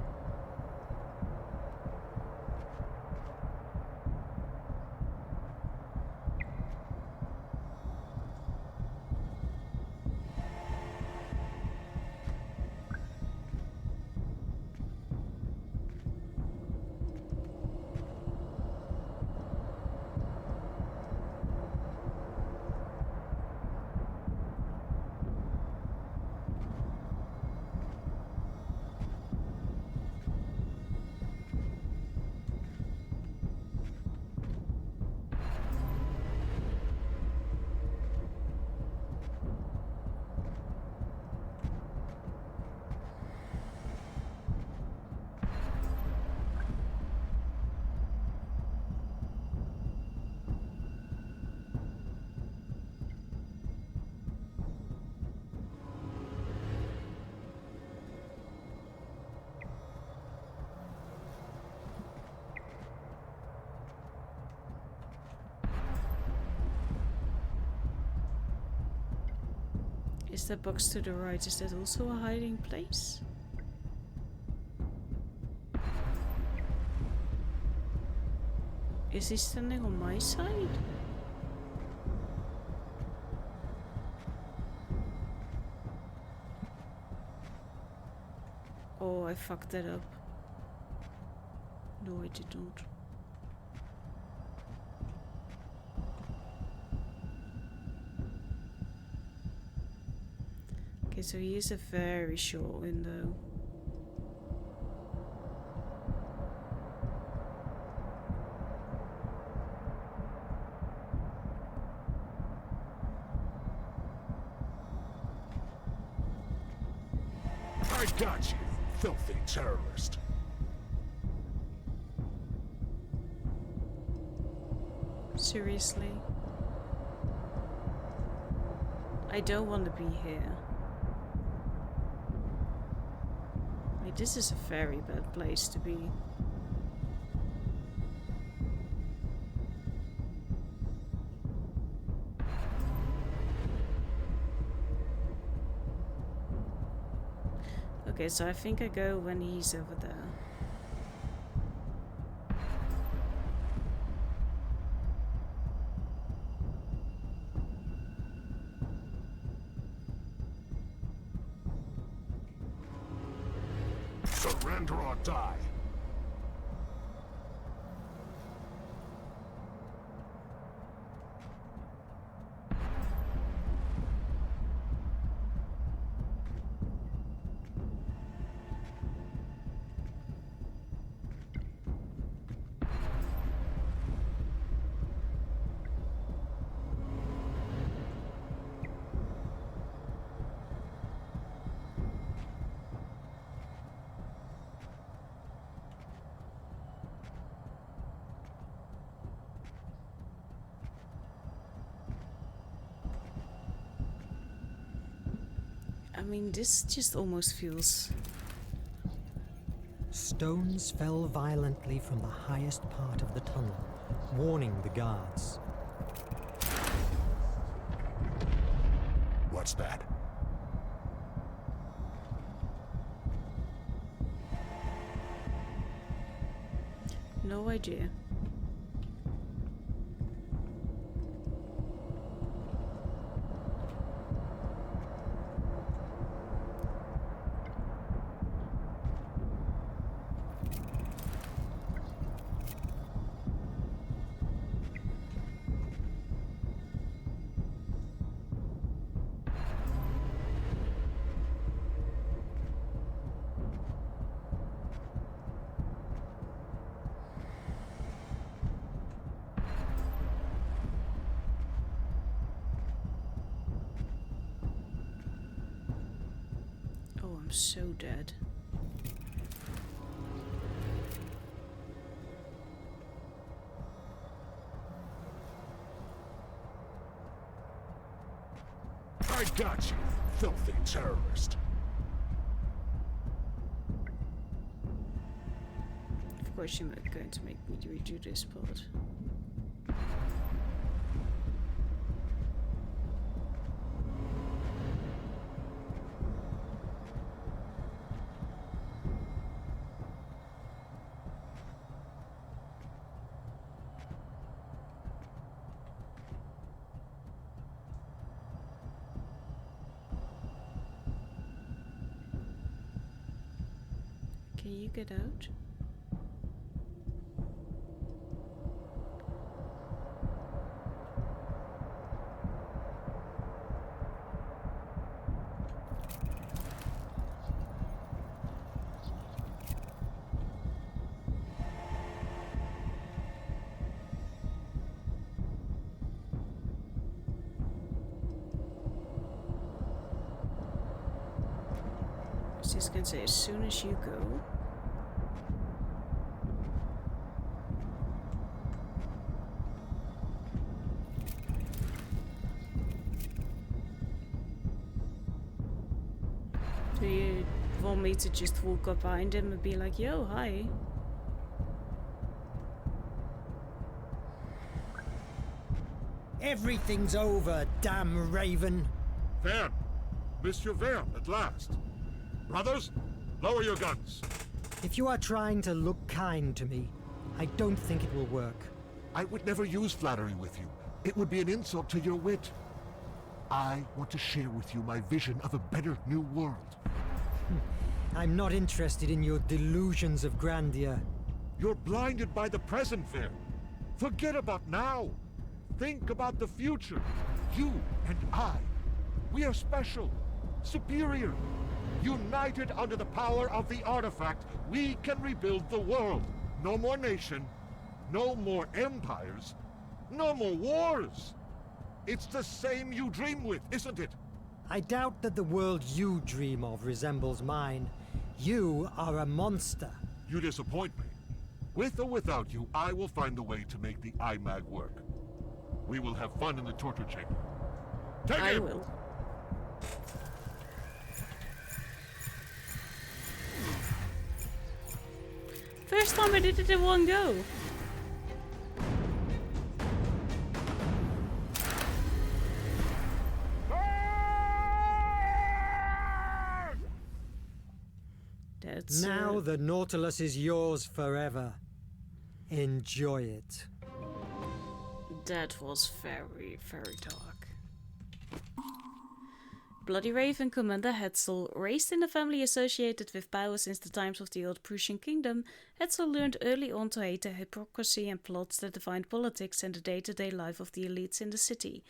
Is that box to the right, is that also a hiding place? Is he standing on my side? Oh, I fucked that up. No, I did not. Okay, so he is a very short window. I got you, filthy terrorist. Seriously? I don't want to be here. Like, this is a very bad place to be. Okay, so I think I go when he's over there. Surrender or die. I mean, this just almost feels... Stones fell violently from the highest part of the tunnel, warning the guards. What's that? No idea. I'm so dead. I got you, filthy terrorist. Of course you're going to make me redo this part. Can you get out? Just gonna say as soon as you go. Do you want me to just walk up behind him and be like, yo, hi? Everything's over, damn raven. Verne! Monsieur Verne, at last. Brothers, lower your guns. If you are trying to look kind to me, I don't think it will work. I would never use flattery with you. It would be an insult to your wit. I want to share with you my vision of a better new world. I'm not interested in your delusions of grandeur. You're blinded by the present, Verne. Forget about now. Think about the future. You and I. We are special, superior. United under the power of the artifact, we can rebuild the world. No more nation, no more empires, no more wars. It's the same you dream with, isn't it? I doubt that the world you dream of resembles mine. You are a monster. You disappoint me. With or without you, I will find the way to make the IMAG work. We will have fun in the torture chamber. Take I him! will. First time I did it in one go. That's Now the Nautilus is yours forever. Enjoy it. That was very, very dark. Bloody Raven Commander Hetzel, raised in a family associated with power since the times of the old Prussian kingdom, Hetzel learned early on to hate the hypocrisy and plots that defined politics and the day-to-day life of the elites in the city.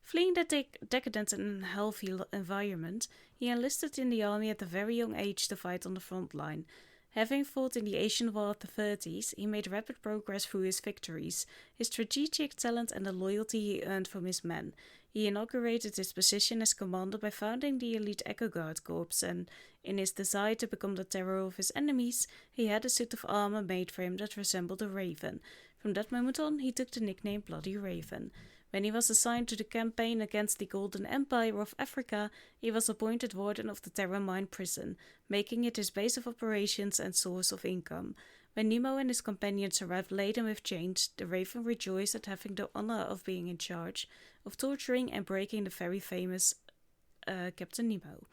Fleeing that decadent and unhealthy environment, he enlisted in the army at a very young age to fight on the front line. Having fought in the Asian War of the 30s, he made rapid progress through his victories, his strategic talent and the loyalty he earned from his men. He inaugurated his position as commander by founding the elite Echo Guard Corps, and in his desire to become the terror of his enemies, he had a suit of armor made for him that resembled a raven. From that moment on, he took the nickname Bloody Raven. When he was assigned to the campaign against the Golden Empire of Africa, he was appointed warden of the Terra Mine prison, making it his base of operations and source of income. When Nemo and his companions arrived laden with chains, the Raven rejoiced at having the honor of being in charge of torturing and breaking the very famous Captain Nemo.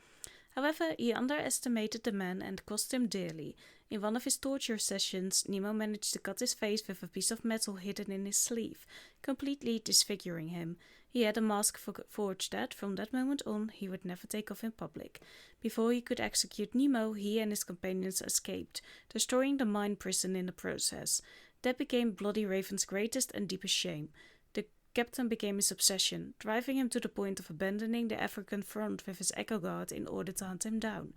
However, he underestimated the man and cost him dearly. In one of his torture sessions, Nemo managed to cut his face with a piece of metal hidden in his sleeve, completely disfiguring him. He had a mask forged that, from that moment on, he would never take off in public. Before he could execute Nemo, he and his companions escaped, destroying the mine prison in the process. That became Bloody Raven's greatest and deepest shame. The captain became his obsession, driving him to the point of abandoning the African front with his Echo Guard in order to hunt him down.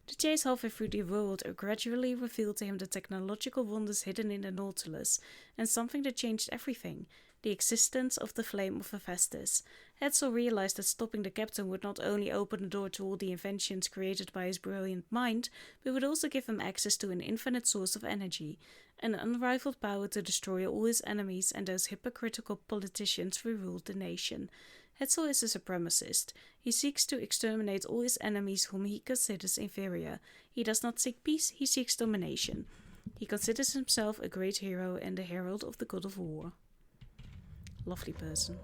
The chase halfway through the world gradually revealed to him the technological wonders hidden in the Nautilus, and something that changed everything: the existence of the Flame of Hephaestus. Hetzel realized that stopping the captain would not only open the door to all the inventions created by his brilliant mind, but would also give him access to an infinite source of energy, an unrivaled power to destroy all his enemies and those hypocritical politicians who ruled the nation. Hetzel is a supremacist. He seeks to exterminate all his enemies whom he considers inferior. He does not seek peace, he seeks domination. He considers himself a great hero and the herald of the god of war. Lovely person.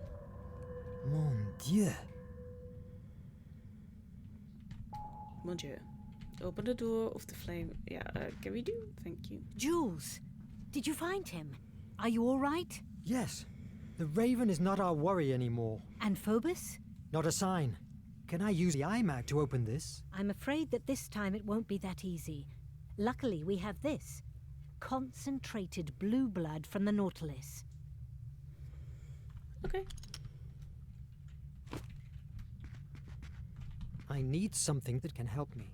Mon Dieu. Mon Dieu. Open the door of the flame. Yeah, can we do? Thank you. Jules, did you find him? Are you all right? Yes. The Raven is not our worry anymore. And Phobos? Not a sign. Can I use the IMAG to open this? I'm afraid that this time it won't be that easy. Luckily, we have this. Concentrated blue blood from the Nautilus. Okay. I need something that can help me.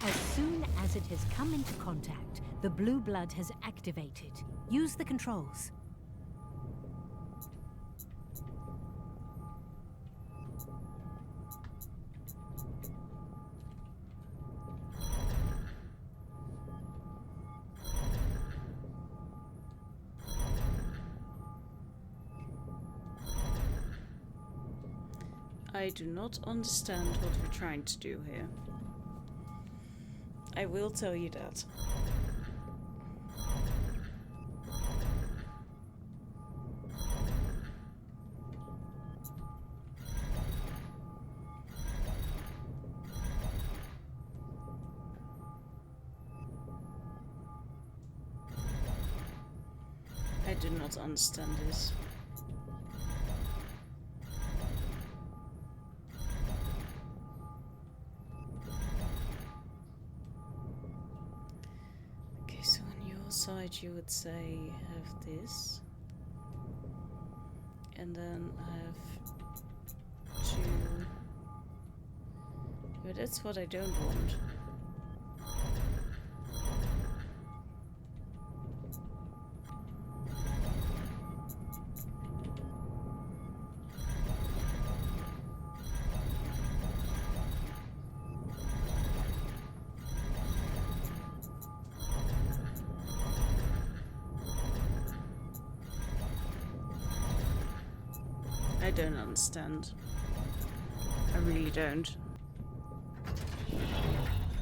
As soon as it has come into contact, the blue blood has activated. Use the controls. I do not understand what we're trying to do here. I will tell you that. I do not understand this. Okay, so on your side you would say have this. And then have two. But that's what I don't want. I don't understand. I really don't.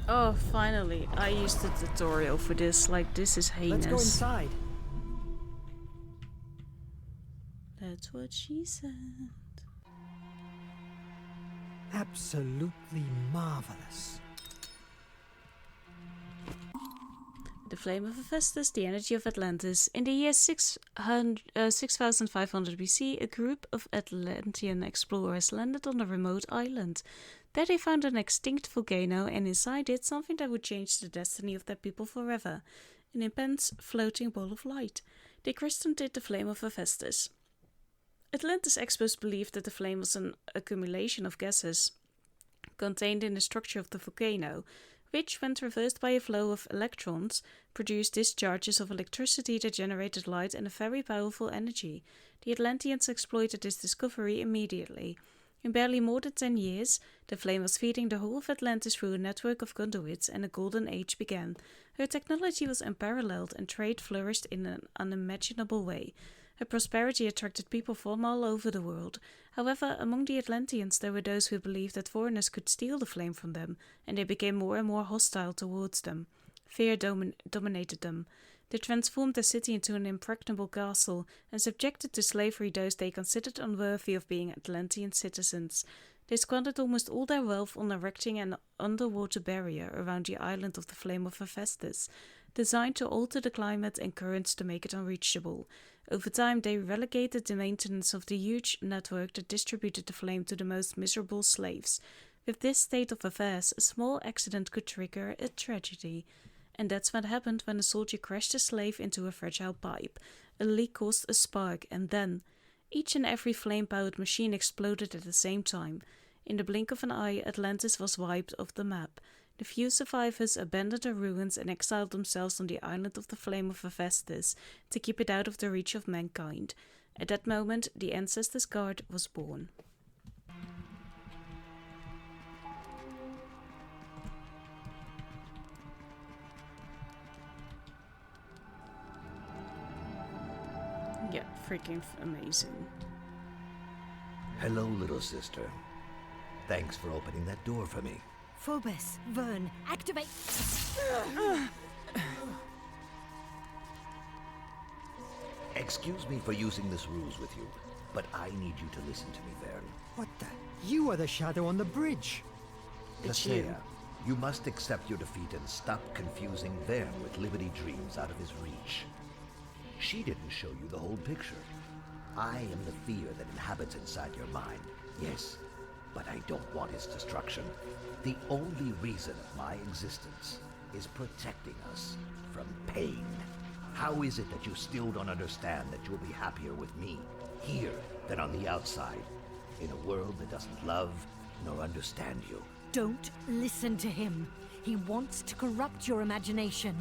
Oh, finally. I used the tutorial for this. Like, this is heinous. Let's go inside. That's what she said. Absolutely marvelous. The flame of Hephaestus, the energy of Atlantis. In the year 6500 BC, a group of Atlantean explorers landed on a remote island. There they found an extinct volcano, and inside it something that would change the destiny of their people forever. An immense floating ball of light. They christened it the flame of Hephaestus. Atlantis experts believed that the flame was an accumulation of gases contained in the structure of the volcano, which, when traversed by a flow of electrons, produced discharges of electricity that generated light and a very powerful energy. The Atlanteans exploited this discovery immediately. In barely more than 10 years, the flame was feeding the whole of Atlantis through a network of conduits, and a golden age began. Her technology was unparalleled, and trade flourished in an unimaginable way. Her prosperity attracted people from all over the world. However, among the Atlanteans there were those who believed that foreigners could steal the flame from them, and they became more and more hostile towards them. Fear dominated them. They transformed the city into an impregnable castle, and subjected to slavery those they considered unworthy of being Atlantean citizens. They squandered almost all their wealth on erecting an underwater barrier around the island of the Flame of Hephaestus, designed to alter the climate and currents to make it unreachable. Over time, they relegated the maintenance of the huge network that distributed the flame to the most miserable slaves. With this state of affairs, a small accident could trigger a tragedy. And that's what happened when a soldier crashed a slave into a fragile pipe. A leak caused a spark, and then each and every flame-powered machine exploded at the same time. In the blink of an eye, Atlantis was wiped off the map. The few survivors abandoned the ruins and exiled themselves on the island of the Flame of Hephaestus to keep it out of the reach of mankind. At that moment, the Ancestors' Guard was born. Yeah, freaking amazing. Hello, little sister. Thanks for opening that door for me. Phobos, Verne, activate! Excuse me for using this ruse with you, but I need you to listen to me, Verne. What the? You are the shadow on the bridge. Nathea, you must accept your defeat and stop confusing Verne with Liberty Dreams out of his reach. She didn't show you the whole picture. I am the fear that inhabits inside your mind. Yes, but I don't want its destruction. The only reason of my existence is protecting us from pain. How is it that you still don't understand that you'll be happier with me here than on the outside, in a world that doesn't love nor understand you? Don't listen to him. He wants to corrupt your imagination.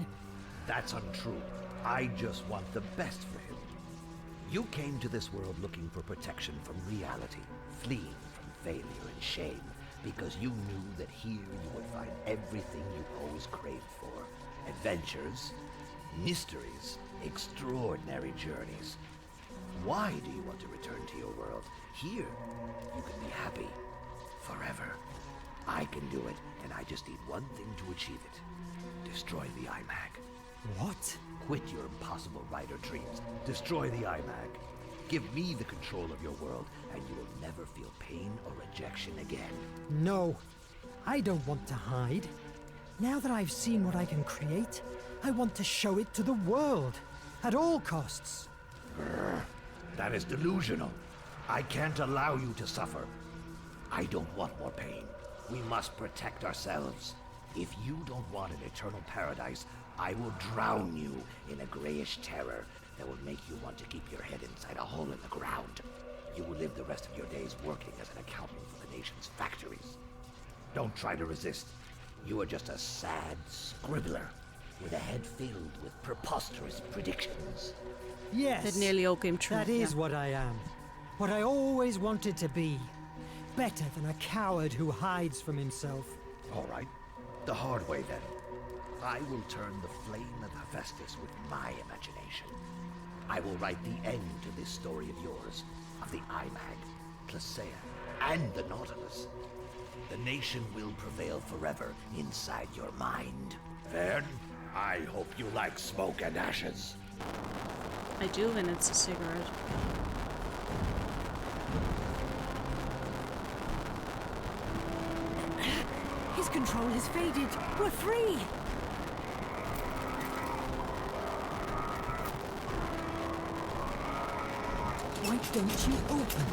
That's untrue. I just want the best for him. You came to this world looking for protection from reality, fleeing from failure and shame, because you knew that here you would find everything you always craved for. Adventures, mysteries, extraordinary journeys. Why do you want to return to your world? Here, you can be happy forever. I can do it, and I just need one thing to achieve it. Destroy the IMAG. What? Quit your impossible writer dreams. Destroy the IMAG. Give me the control of your world, and you will never feel pain or rejection again. No, I don't want to hide. Now that I've seen what I can create, I want to show it to the world, at all costs. That is delusional. I can't allow you to suffer. I don't want more pain. We must protect ourselves. If you don't want an eternal paradise, I will drown you in a grayish terror that will make you want to keep your head inside a hole in the ground. You will live the rest of your days working as an accountant for the nation's factories. Don't try to resist. You are just a sad scribbler with a head filled with preposterous predictions. Yes, That nearly all came true. that is what I am. What I always wanted to be. Better than a coward who hides from himself. All right, the hard way then. I will turn the flame of Hephaestus with my imagination. I will write the end to this story of yours, of the IMAG, Placea, and the Nautilus. The nation will prevail forever inside your mind. Verne, I hope you like smoke and ashes. I do, and it's a cigarette. His control has faded. We're free. Why don't you open?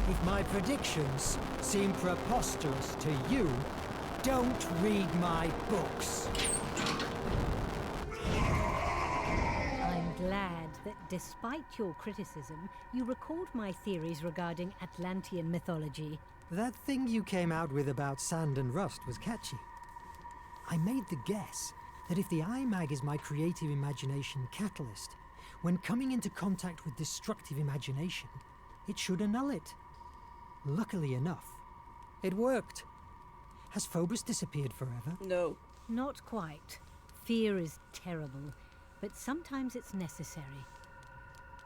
If my predictions seem preposterous to you, don't read my books. I'm glad that despite your criticism, you recalled my theories regarding Atlantean mythology. That thing you came out with about sand and rust was catchy. I made the guess that if the IMAG is my creative imagination catalyst, when coming into contact with destructive imagination, it should annul it. Luckily enough, it worked. Has Phobos disappeared forever? No. Not quite. Fear is terrible, but sometimes it's necessary.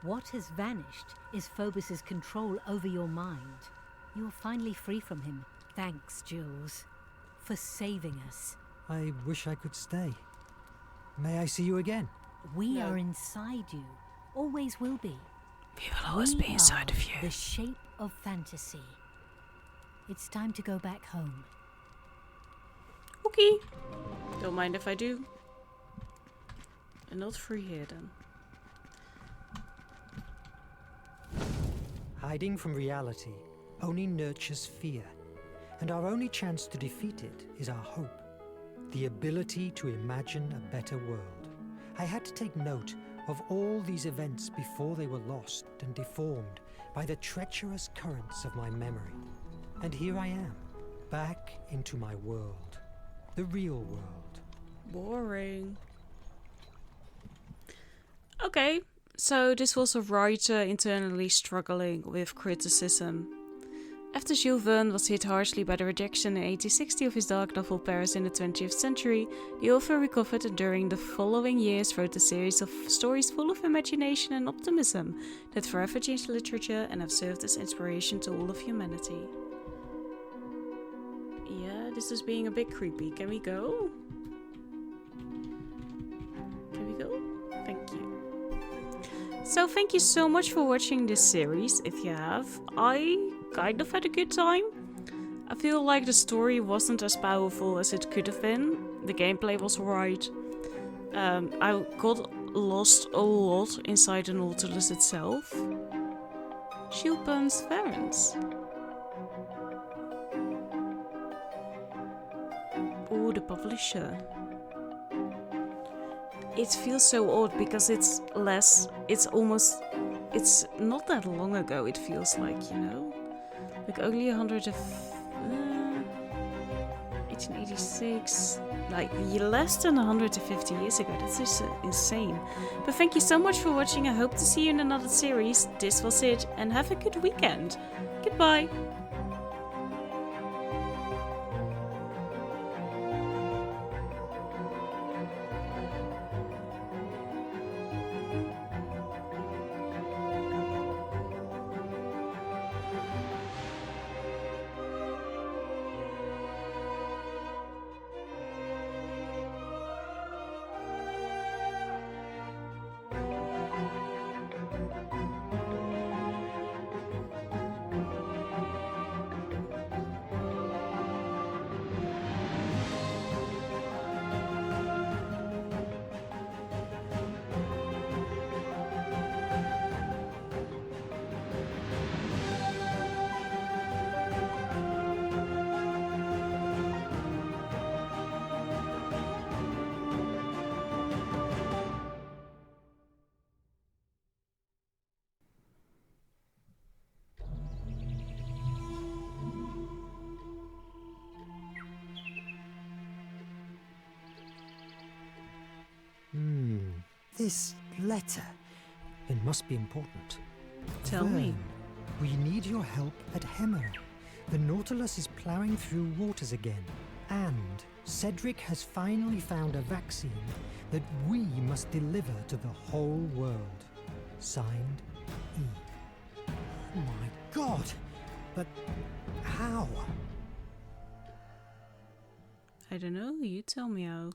What has vanished is Phobos's control over your mind. You're finally free from him. Thanks, Jules, for saving us. I wish I could stay. May I see you again? We are inside you. Always will be. We will always be inside of you. The shape of fantasy. It's time to go back home. Okay. Don't mind if I do. And not free here then. Hiding from reality only nurtures fear, and our only chance to defeat it is our hope. The ability to imagine a better world. I had to take note of all these events before they were lost and deformed by the treacherous currents of my memory. And here I am, back into my world. The real world. Boring. Okay, so this was a writer internally struggling with criticism. After Jules Verne was hit harshly by the rejection in 1860 of his dark novel Paris in the 20th century, the author recovered and during the following years wrote a series of stories full of imagination and optimism that forever changed literature and have served as inspiration to all of humanity. Yeah, this is being a bit creepy. Can we go? Can we go? Thank you. So thank you so much for watching this series. If you have, I kind of had a good time. I feel like the story wasn't as powerful as it could have been. The gameplay was alright. I got lost a lot inside the Nautilus itself. Jules Verne's. Oh, the publisher. It feels so odd because it's not that long ago, it feels like, you know? Like only 1886, like less than 150 years ago. That's just insane. But thank you so much for watching. I hope to see you in another series. This was it, and have a good weekend. Goodbye. This letter. It must be important. Tell me. We need your help at Hemmer. The Nautilus is plowing through waters again. And Cedric has finally found a vaccine that we must deliver to the whole world. Signed, E. Oh my God! But how? I don't know, you tell me how.